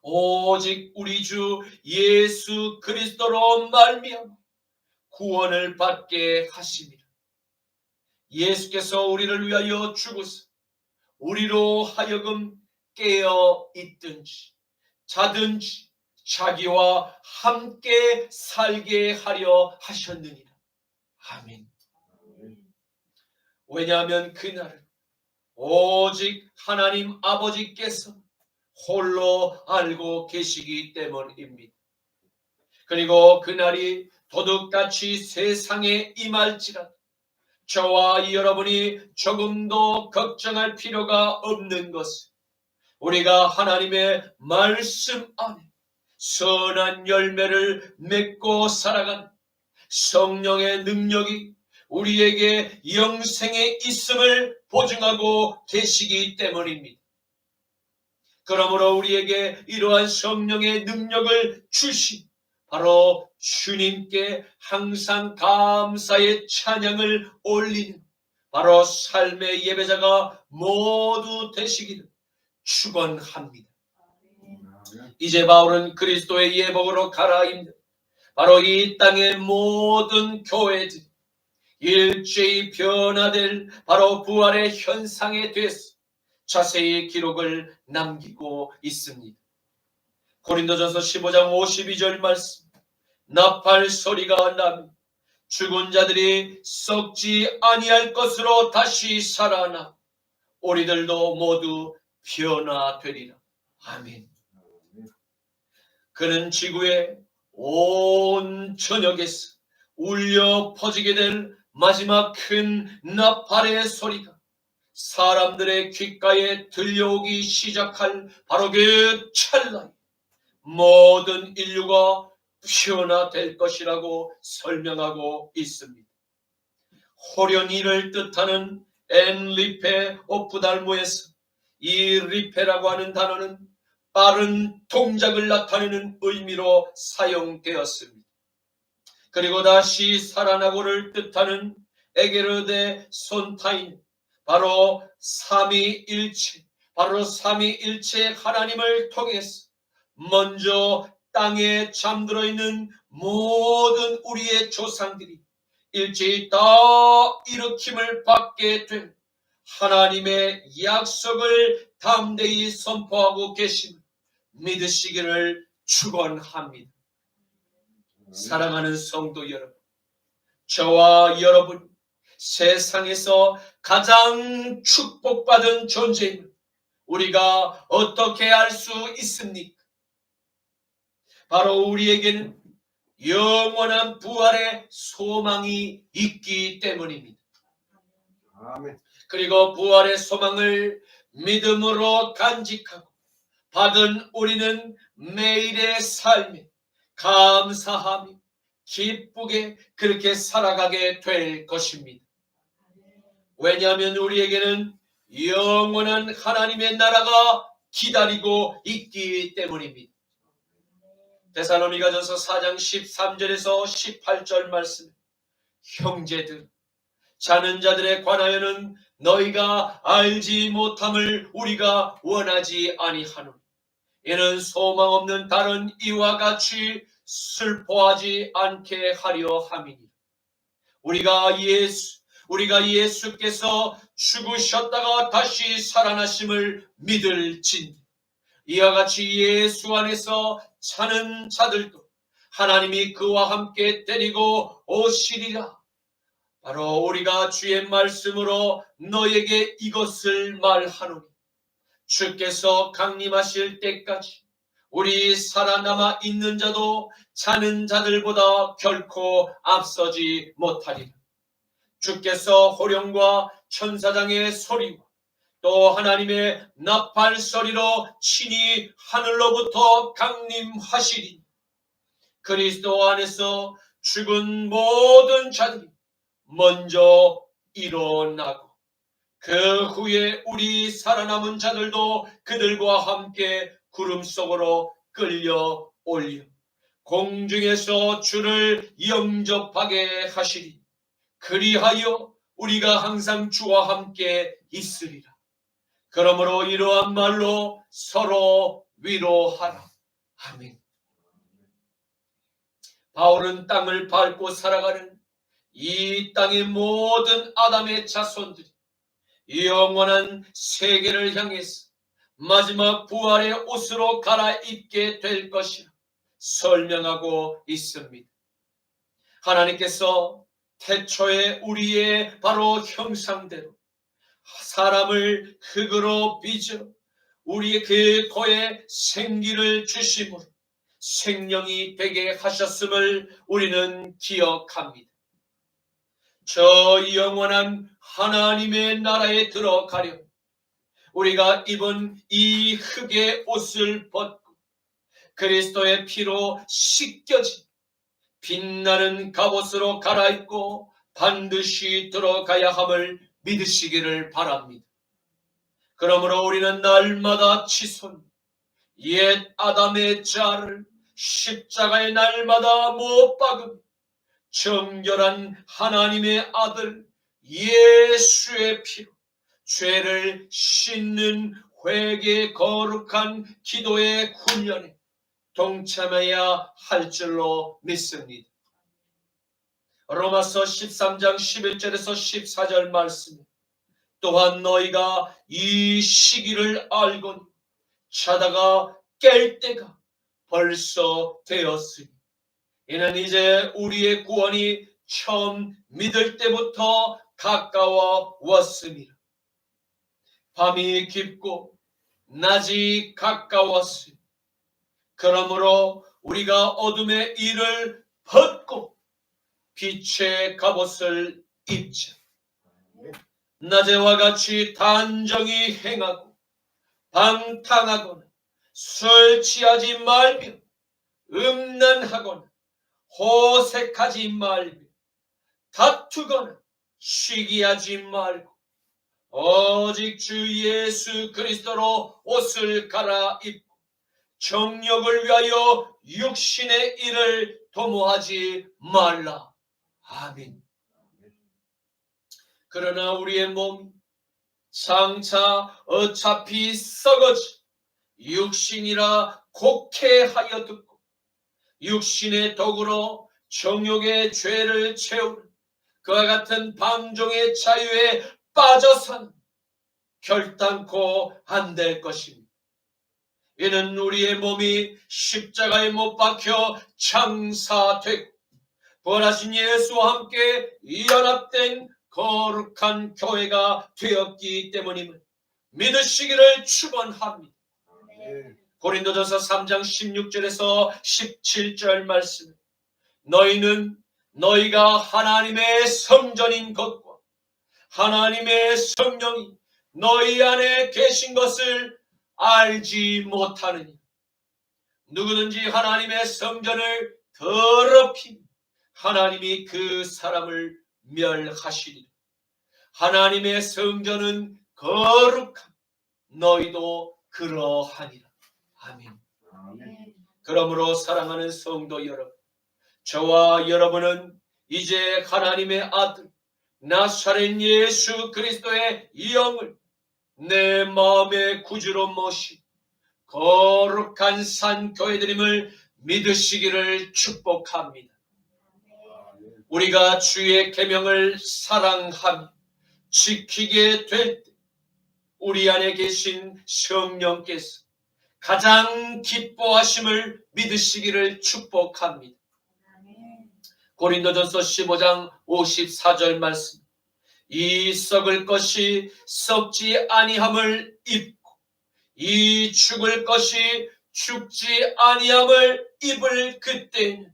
오직 우리 주 예수 그리스도로 말미암아 구원을 받게 하심이라. 예수께서 우리를 위하여 죽으사 우리로 하여금 깨어 있든지 자든지 자기와 함께 살게 하려 하셨느니라. 아멘. 왜냐하면 그날은 오직 하나님 아버지께서 홀로 알고 계시기 때문입니다. 그리고 그날이 도둑같이 세상에 임할지라도 저와 여러분이 조금도 걱정할 필요가 없는 것은 우리가 하나님의 말씀 안에 선한 열매를 맺고 살아가는 성령의 능력이 우리에게 영생에 있음을 보증하고 계시기 때문입니다. 그러므로 우리에게 이러한 성령의 능력을 주신 바로 주님께 항상 감사의 찬양을 올리는 바로 삶의 예배자가 모두 되시기를 축원합니다. 이제 바울은 그리스도의 예복으로 갈아입는 바로 이 땅의 모든 교회들 일제히 변화될 바로 부활의 현상에 대해서 자세히 기록을 남기고 있습니다. 고린도전서 15장 52절 말씀, 나팔 소리가 나며 죽은 자들이 썩지 아니할 것으로 다시 살아나 우리들도 모두 변화되리라. 아멘. 그는 지구의 온 전역에서 울려 퍼지게 될 마지막 큰 나팔의 소리가 사람들의 귓가에 들려오기 시작할 바로 그 찰나에 모든 인류가 변화될 것이라고 설명하고 있습니다. 호련이를 뜻하는 엔리페 오프달모에서 이 리페라고 하는 단어는 빠른 동작을 나타내는 의미로 사용되었습니다. 그리고 다시 살아나고를 뜻하는 에게르데 손타인 바로 삼위일체, 바로 삼위일체 하나님을 통해서 먼저 땅에 잠들어 있는 모든 우리의 조상들이 일제히 다 일으킴을 받게 된 하나님의 약속을 담대히 선포하고 계심을 믿으시기를 축원합니다. 사랑하는 성도 여러분, 저와 여러분 세상에서 가장 축복받은 존재임을 우리가 어떻게 알 수 있습니까? 바로 우리에게는 영원한 부활의 소망이 있기 때문입니다. 아멘. 그리고 부활의 소망을 믿음으로 간직하고 받은 우리는 매일의 삶에 감사하며 기쁘게 그렇게 살아가게 될 것입니다. 왜냐하면 우리에게는 영원한 하나님의 나라가 기다리고 있기 때문입니다. 데살로니가전서 4장 13절에서 18절 말씀, 형제들 자는 자들에 관하여는 너희가 알지 못함을 우리가 원하지 아니하노니 이는 소망 없는 다른 이와 같이 슬퍼하지 않게 하려 함이니 우리가 예수께서 죽으셨다가 다시 살아나심을 믿을진 이와 같이 예수 안에서 사는 자들도 하나님이 그와 함께 데리고 오시리라. 바로 우리가 주의 말씀으로 너에게 이것을 말하노니 주께서 강림하실 때까지 우리 살아남아 있는 자도 자는 자들보다 결코 앞서지 못하리라. 주께서 호령과 천사장의 소리와 또 하나님의 나팔 소리로 친히 하늘로부터 강림하시리니 그리스도 안에서 죽은 모든 자들이 먼저 일어나고 그 후에 우리 살아남은 자들도 그들과 함께 구름 속으로 끌려 올려 공중에서 주를 영접하게 하시리. 그리하여 우리가 항상 주와 함께 있으리라. 그러므로 이러한 말로 서로 위로하라. 아멘. 바울은 땅을 밟고 살아가는 이 땅의 모든 아담의 자손들이 영원한 세계를 향해서 마지막 부활의 옷으로 갈아입게 될 것이라 설명하고 있습니다. 하나님께서 태초에 우리의 바로 형상대로 사람을 흙으로 빚어 우리의 그 코에 생기를 주심으로 생명이 되게 하셨음을 우리는 기억합니다. 저 영원한 하나님의 나라에 들어가려 우리가 입은 이 흙의 옷을 벗고 그리스도의 피로 씻겨진 빛나는 갑옷으로 갈아입고 반드시 들어가야 함을 믿으시기를 바랍니다. 그러므로 우리는 날마다 치손 옛 아담의 자를 십자가의 날마다 못 박음 정결한 하나님의 아들 예수의 피로 죄를 씻는 회개 거룩한 기도의 훈련에 동참해야 할 줄로 믿습니다. 로마서 13장 11절에서 14절 말씀, 또한 너희가 이 시기를 알고는 자다가 깰 때가 벌써 되었으니 이는 이제 우리의 구원이 처음 믿을 때부터 가까워 왔습니다. 밤이 깊고 낮이 가까웠으니 그러므로 우리가 어둠의 일을 벗고 빛의 갑옷을 입자. 낮에와 같이 단정히 행하고 방탕하거나 술 취하지 말며 음란하거나 호색하지 말며 다투거나 시기하지 말고 오직 주 예수 그리스도로 옷을 갈아입고 정욕을 위하여 육신의 일을 도모하지 말라. 아멘. 그러나 우리의 몸 장차 어차피 썩어지 육신이라 곡해하여 듣고 육신의 덕으로 정욕의 죄를 채우는 그와 같은 방종의 자유에 빠져선 결단코 안 될 것입니다. 이는 우리의 몸이 십자가에 못 박혀 장사되고 부활하신 예수와 함께 연합된 거룩한 교회가 되었기 때문임을 믿으시기를 축원합니다. 고린도전서 3장 16절에서 17절 말씀, 너희는 너희가 하나님의 성전인 것과 하나님의 성령이 너희 안에 계신 것을 알지 못하느니 누구든지 하나님의 성전을 더럽히면 하나님이 그 사람을 멸하시리라. 하나님의 성전은 거룩함 너희도 그러하니라. 아멘. 그러므로 사랑하는 성도 여러분, 저와 여러분은 이제 하나님의 아들 나사렛 예수 그리스도의 영을 내 마음의 구주로 모시 거룩한 산 교회들임을 믿으시기를 축복합니다. 우리가 주의 계명을 사랑하며 지키게 될 때 우리 안에 계신 성령께서 가장 기뻐하심을 믿으시기를 축복합니다. 고린도전서 15장 54절 말씀, 이 썩을 것이 썩지 아니함을 입고 이 죽을 것이 죽지 아니함을 입을 그때는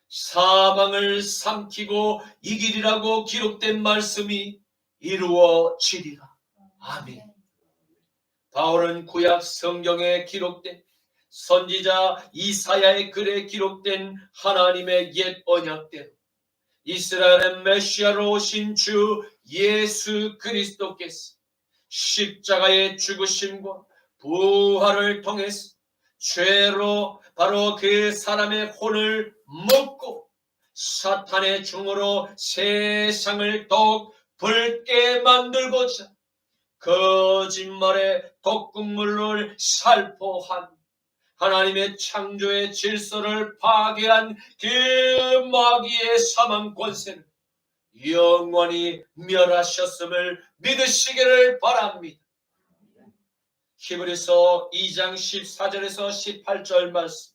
사망을 삼키고 이기리라고 기록된 말씀이 이루어지리라. 아멘. 바울은 구약 성경에 기록된 선지자 이사야의 글에 기록된 하나님의 옛 언약대로 이스라엘의 메시아로 오신 주 예수 그리스도께서 십자가의 죽으심과 부활을 통해서 죄로 바로 그 사람의 혼을 묶고 사탄의 종으로 세상을 더욱 붉게 만들고자 거짓말의 독극물을 살포한 하나님의 창조의 질서를 파괴한 그 마귀의 사망 권세를 영원히 멸하셨음을 믿으시기를 바랍니다. 히브리서 2장 14절에서 18절 말씀.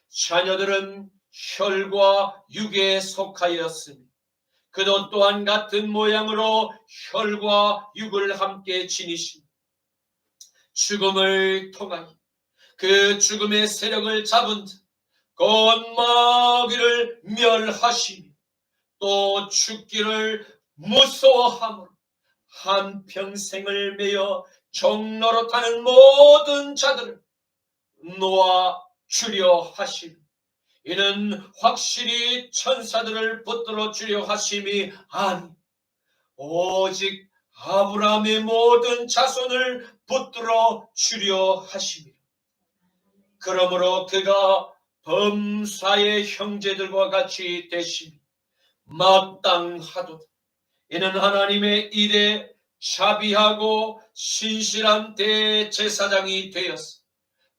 자녀들은 혈과 육에 속하였으니 그도 또한 같은 모양으로 혈과 육을 함께 지니시니 죽음을 통하여 그 죽음의 세력을 잡은 자 곧 마귀를 멸하시며 또 죽기를 무서워함으로 한평생을 매여 종노릇하는 모든 자들을 놓아 주려 하시며 이는 확실히 천사들을 붙들어 주려 하심이 아니 오직 아브라함의 모든 자손을 붙들어 주려 하심이라. 그러므로 그가 범사의 형제들과 같이 되심이 마땅하도다. 이는 하나님의 일에 자비하고 신실한 대제사장이 되어서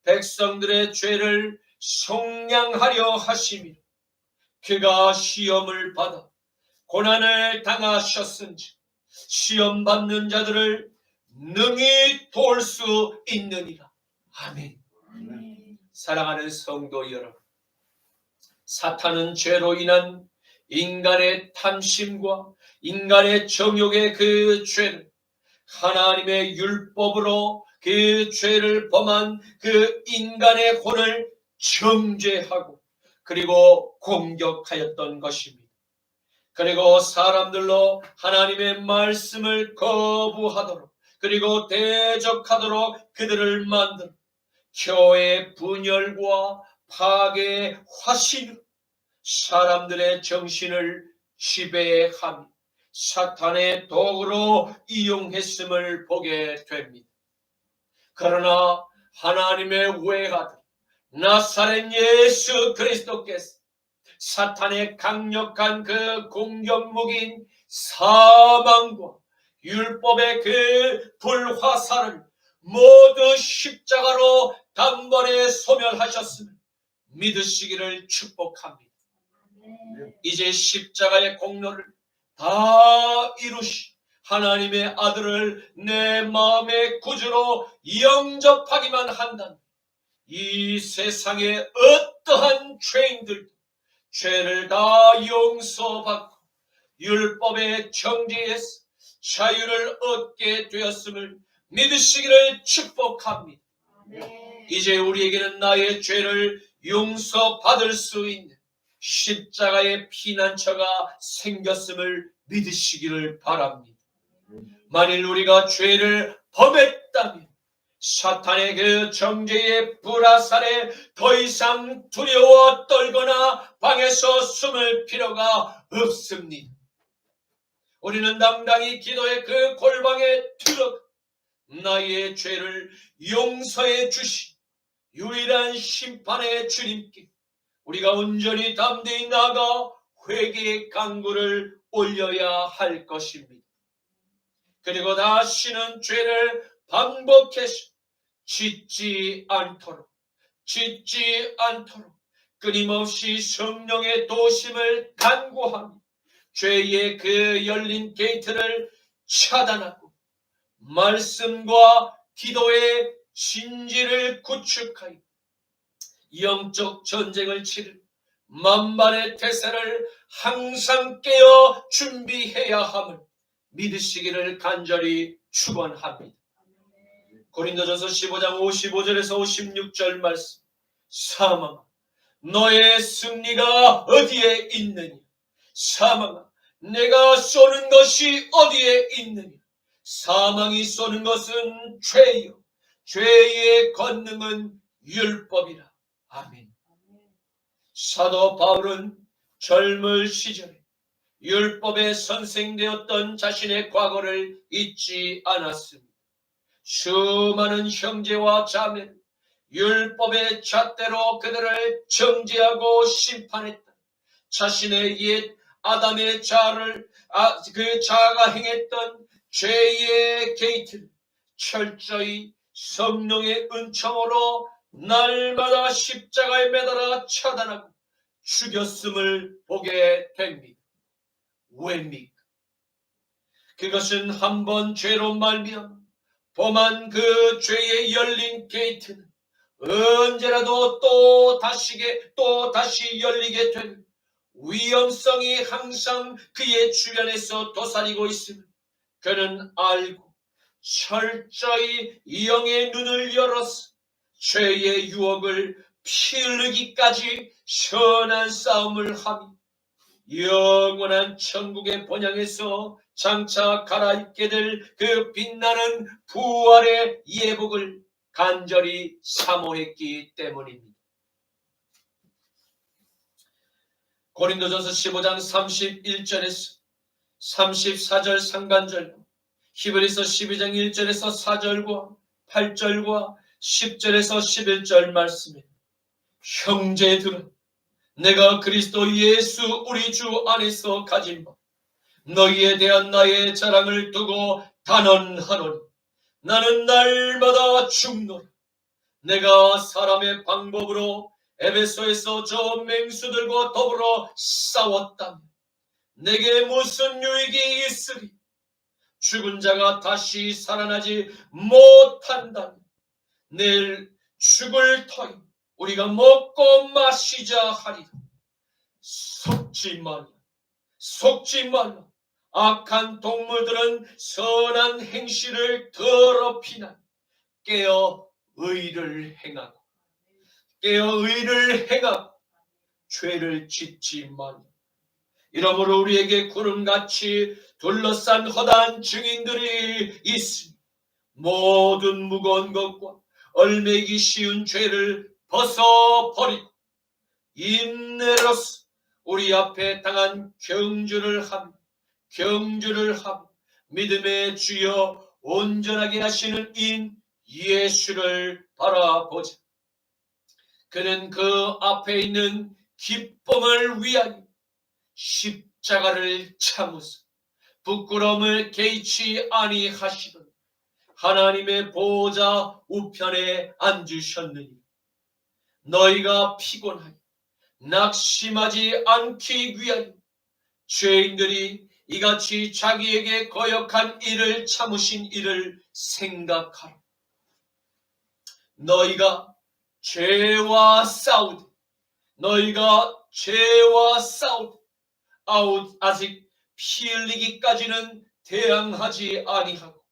백성들의 죄를 속량하려 하심이라. 그가 시험을 받아 고난을 당하셨은지 시험 받는 자들을 능히 도울 수 있느니라. 아멘. 사랑하는 성도 여러분, 사탄은 죄로 인한 인간의 탐심과 인간의 정욕의 그 죄를 하나님의 율법으로 그 죄를 범한 그 인간의 혼을 정죄하고 그리고 공격하였던 것입니다. 그리고 사람들로 하나님의 말씀을 거부하도록 그리고 대적하도록 그들을 만들어 교회의 분열과 파괴의 화신으로 사람들의 정신을 지배하며 사탄의 도구로 이용했음을 보게 됩니다. 그러나 하나님의 외아들 나사렛 예수 그리스도께서 사탄의 강력한 그 공격무기인 사망과 율법의 그 불화살을 모두 십자가로 단번에 소멸하셨음을 믿으시기를 축복합니다. 이제 십자가의 공로를 다 이루시 하나님의 아들을 내 마음의 구주로 영접하기만 한다면 이 세상의 어떠한 죄인들도 죄를 다 용서받고 율법의 정죄에서 자유를 얻게 되었음을 믿으시기를 축복합니다. 이제 우리에게는 나의 죄를 용서받을 수 있는 십자가의 피난처가 생겼음을 믿으시기를 바랍니다. 만일 우리가 죄를 범했다면 사탄의 그 정죄의 불화살에 더 이상 두려워 떨거나 방에서 숨을 필요가 없습니다. 우리는 당당히 기도의 그 골방에 들어가 나의 죄를 용서해 주신 유일한 심판의 주님께 우리가 온전히 담대히 나가 회개의 간구를 올려야 할 것입니다. 그리고 다시는 죄를 반복해서 짓지 않도록 끊임없이 성령의 도심을 간구하며 죄의 그 열린 게이트를 차단하고 말씀과 기도의 진지를 구축하여 영적 전쟁을 치를 만반의 태세를 항상 깨어 준비해야 함을 믿으시기를 간절히 축원합니다. 고린도전서 15장 55절에서 56절 말씀. 사망아 너의 승리가 어디에 있느냐? 사망아 내가 쏘는 것이 어디에 있느냐? 사망이 쏘는 것은 죄요 죄의 권능은 율법이라. 아멘. 사도 바울은 젊을 시절에 율법의 선생되었던 자신의 과거를 잊지 않았습니다. 수많은 형제와 자매는 율법의 잣대로 그들을 정죄하고 심판했다. 자신의 옛 아담의 그 자아가 행했던 죄의 게이트를 철저히 성령의 은총으로 날마다 십자가에 매달아 차단하고 죽였음을 보게 됩니다. 왜입니까? 그것은 한 번 죄로 말미암아 범한 그 죄의 열린 게이트는 언제라도 또 다시 열리게 된 위험성이 항상 그의 주변에서 도사리고 있음을 그는 알고 철저히 영의 눈을 열어서 죄의 유혹을 피 흘리기까지 선한 싸움을 하며 영원한 천국의 본향에서 장차 갈아입게 될 그 빛나는 부활의 예복을 간절히 사모했기 때문입니다. 고린도전서 15장 31절에서 34절 상반절, 히브리서 12장 1절에서 4절과 8절과 10절에서 11절 말씀에 형제들아, 내가 그리스도 예수 우리 주 안에서 가진 바 너희에 대한 나의 자랑을 두고 단언하노니 나는 날마다 죽노라. 내가 사람의 방법으로 에베소에서 저 맹수들과 더불어 싸웠다면 내게 무슨 유익이 있으리? 죽은 자가 다시 살아나지 못한다면 내일 죽을 터이 우리가 먹고 마시자 하리라. 속지 말라. 악한 동물들은 선한 행실을 더럽히나 깨어 의를 행하고 죄를 짓지 말라. 이러므로 우리에게 구름같이 둘러싼 허다한 증인들이 있으니 모든 무거운 것과 얼매기 쉬운 죄를 벗어버리고 인내로서 우리 앞에 당한 경주를 하며 믿음의 주여 온전하게 하시는 인 예수를 바라보자. 그는 그 앞에 있는 기쁨을 위하여 십자가를 참으사 부끄러움을 개의치 아니하시던 하나님의 보호자 우편에 앉으셨느니 너희가 피곤하여 낙심하지 않기 위하여 죄인들이 이같이 자기에게 거역한 일을 참으신 일을 생각하라. 너희가 죄와 싸우되 아직 피 흘리기까지는 대항하지 아니하고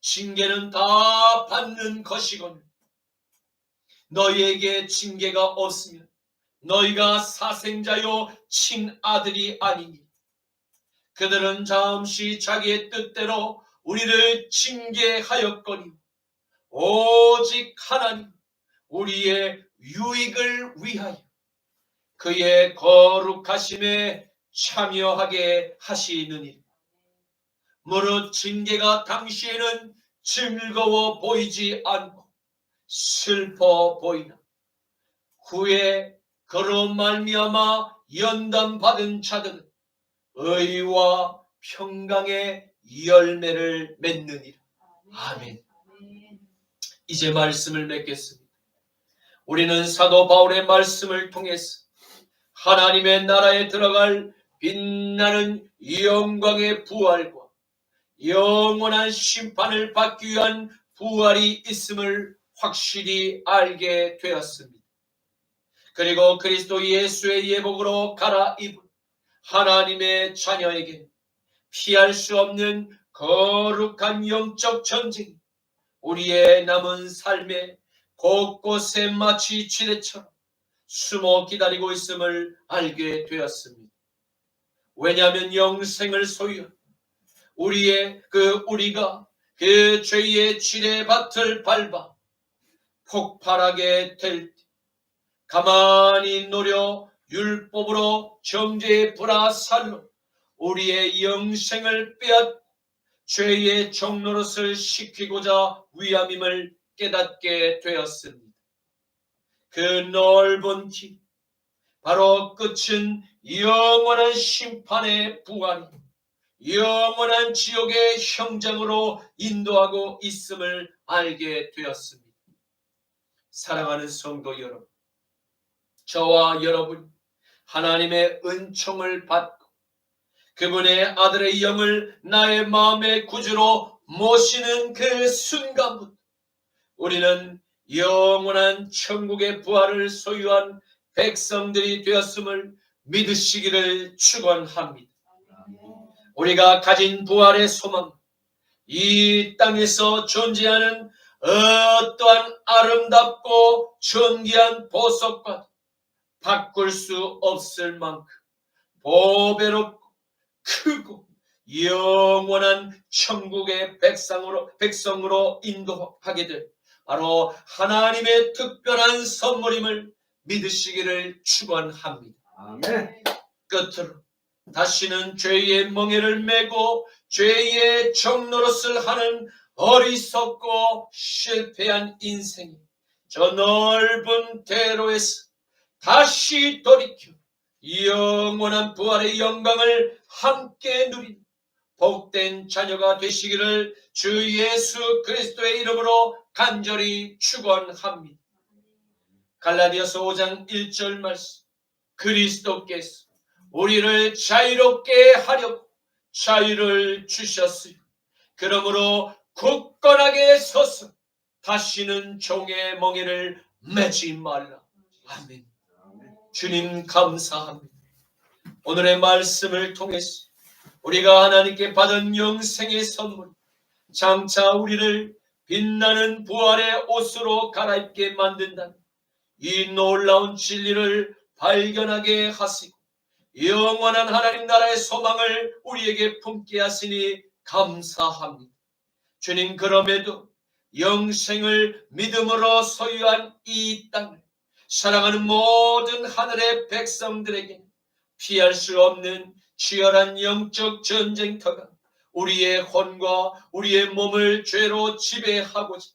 징계는 다 받는 것이거늘 너희에게 징계가 없으면 너희가 사생자요 친아들이 아니니 그들은 잠시 자기의 뜻대로 우리를 징계하였거니 오직 하나님 우리의 유익을 위하여 그의 거룩하심에 참여하게 하시느니라. 무릇 징계가 당시에는 즐거워 보이지 않고 슬퍼 보이나 후에 그로 말미암아 연단받은 자들은 의와 평강의 열매를 맺느니라. 아멘. 이제 말씀을 맺겠습니다. 우리는 사도 바울의 말씀을 통해서 하나님의 나라에 들어갈 빛나는 영광의 부활과 영원한 심판을 받기 위한 부활이 있음을 확실히 알게 되었습니다. 그리고 그리스도 예수의 예복으로 갈아입은 하나님의 자녀에게 피할 수 없는 거룩한 영적 전쟁이 우리의 남은 삶에 곳곳에 마치 지뢰처럼 숨어 기다리고 있음을 알게 되었습니다. 왜냐하면 영생을 소유한 우리가 그 죄의 지뢰밭을 밟아 폭발하게 될 때 가만히 노려 율법으로 정죄의 불화살로 우리의 영생을 빼앗고 죄의 종노릇을 시키고자 위함임을 깨닫게 되었습니다. 그 넓은 길, 바로 끝은 영원한 심판의 부활이 영원한 지옥의 형장으로 인도하고 있음을 알게 되었습니다. 사랑하는 성도 여러분, 저와 여러분 하나님의 은총을 받고 그분의 아들의 영을 나의 마음의 구주로 모시는 그 순간부터 우리는 영원한 천국의 부활을 소유한 백성들이 되었음을 믿으시기를 축원합니다. 우리가 가진 부활의 소망, 이 땅에서 존재하는 어떠한 아름답고 존귀한 보석과 바꿀 수 없을 만큼 보배롭고 크고 영원한 천국의 백성으로 인도하게 될 바로 하나님의 특별한 선물임을 믿으시기를 축원합니다. 아멘. 끝으로 다시는 죄의 멍에를 메고 죄의 종노릇을 하는 어리석고 실패한 인생이 저 넓은 대로에서 다시 돌이켜 영원한 부활의 영광을 함께 누리는 복된 자녀가 되시기를 주 예수 그리스도의 이름으로 간절히 축원합니다. 갈라디아서 5장 1절 말씀, 그리스도께서 우리를 자유롭게 하려고 자유를 주셨으니 그러므로 굳건하게 서서 다시는 종의 멍에를 매지 말라. 아멘. 주님 감사합니다. 오늘의 말씀을 통해서 우리가 하나님께 받은 영생의 선물, 장차 우리를 빛나는 부활의 옷으로 갈아입게 만든다는 이 놀라운 진리를 발견하게 하시고 영원한 하나님 나라의 소망을 우리에게 품게 하시니 감사합니다. 주님, 그럼에도 영생을 믿음으로 소유한 이 땅을 사랑하는 모든 하늘의 백성들에게 피할 수 없는 치열한 영적 전쟁터가 우리의魂과 우리의 몸을 죄로 지배하고자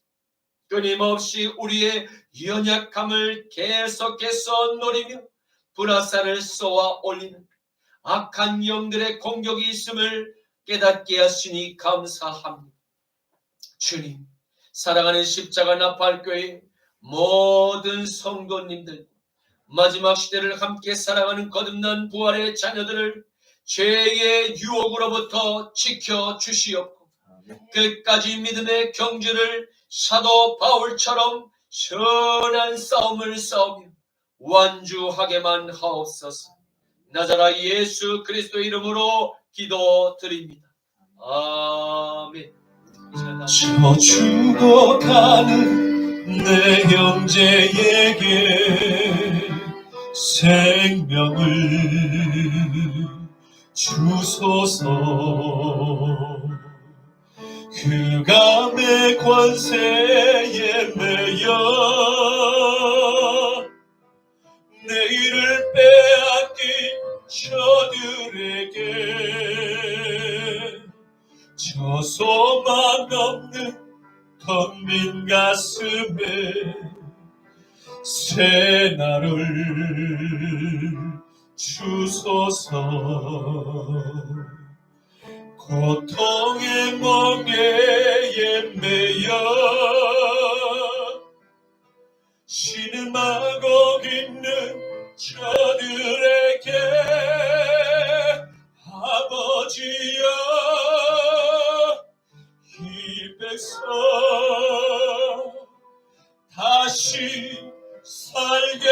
끊임없이 우리의 연약함을 계속해서 노리며 불화살을 쏘아 올리는 악한 영들의 공격이 있음을 깨닫게 하시니 감사합니다. 주님, 사랑하는 십자가 나팔교회 모든 성도님들, 마지막 시대를 함께 살아가는 거듭난 부활의 자녀들을 죄의 유혹으로부터 지켜주시옵고 끝까지 믿음의 경주를 사도 바울처럼 선한 싸움을 싸우며 완주하게만 하옵소서. 나자라 예수 그리스도 이름으로 기도드립니다. 아멘. 저 죽어가는 내 형제에게 생명을 주소서. 그가 내 관세에 매여 내일을 빼앗긴 저들에게 저 소망 없는 텅빈 가슴에 새 날을 주소서. 고통의 멍에에 매여 신음하고 있는 저들에게 아버지여, 이 백성 다시 살게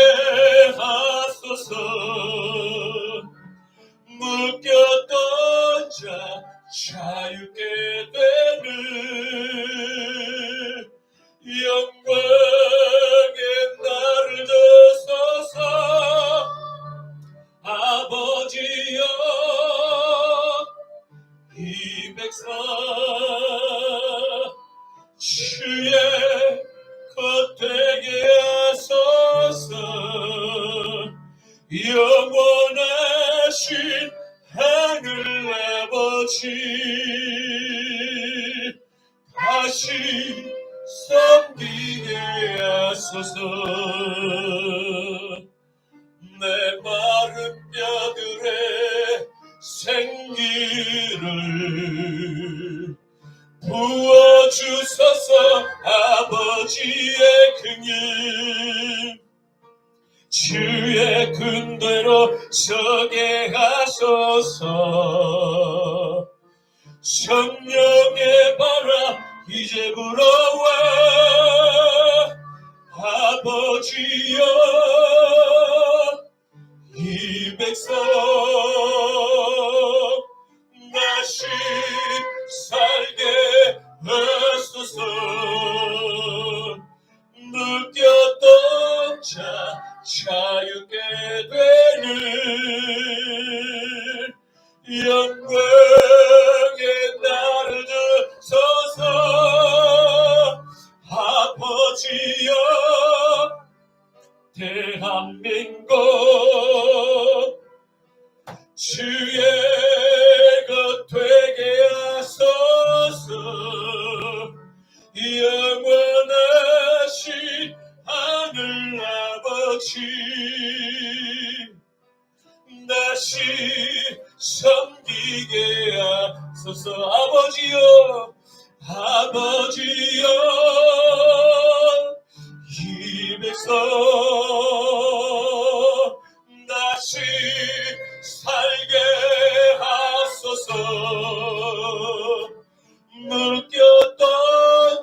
하소서. 묶였던 자 자유케 되는 영광의 날을 주소서. 아버지여, 이 백성 주의 것 되게 하소서. 영원하신 하늘 아버지, 다시 섬기게 하소서. 내 마른 뼈들의 생기를 부어주소서. 아버지의 긍휼 주의 군대로 서게 하소서. 성령의 바람 이제 불어와 아버지여 이 백성 다시 살게 하소서 느꼈던 자유케 되는 영광의 날을 주소서 아버지여 대한민국 주의 것 되게 하소서 영원하신 하늘 아버지 다시 섬기게 하소서 아버지여 이 백성 다시 살게 하소서 묶였던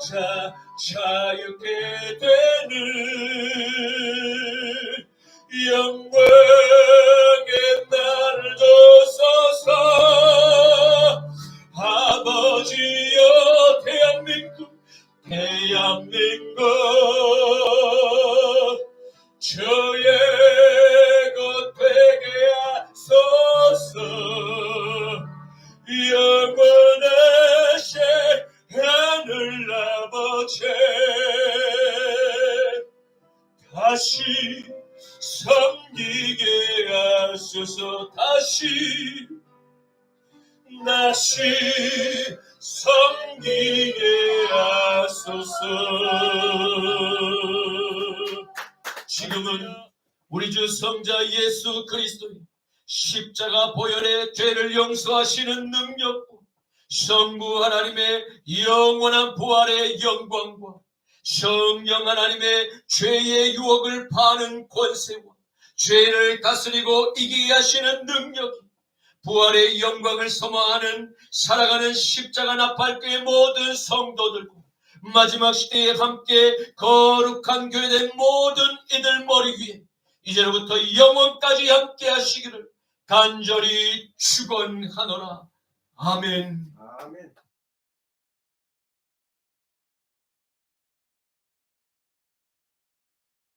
자유케 되는 영광의 날을 주소서 아버지여 대한민국 주의 것 되게 하소서 영원하신 하늘 아버지 다시 섬기게 하소서 다시 섬기게 하소서. 지금은 우리 주 성자 예수 그리스도의 십자가 보혈의 죄를 용서하시는 능력과 성부 하나님의 영원한 부활의 영광과 성령 하나님의 죄의 유혹을 파는 권세와 죄를 다스리고 이기게 하시는 능력이 부활의 영광을 소망하는 살아가는 십자가 나팔교의 모든 성도들과 마지막 시대에 함께 거룩한 교회된 모든 이들 머리 위에 이제로부터 영원까지 함께 하시기를 간절히 축원하노라. 아멘. 아멘.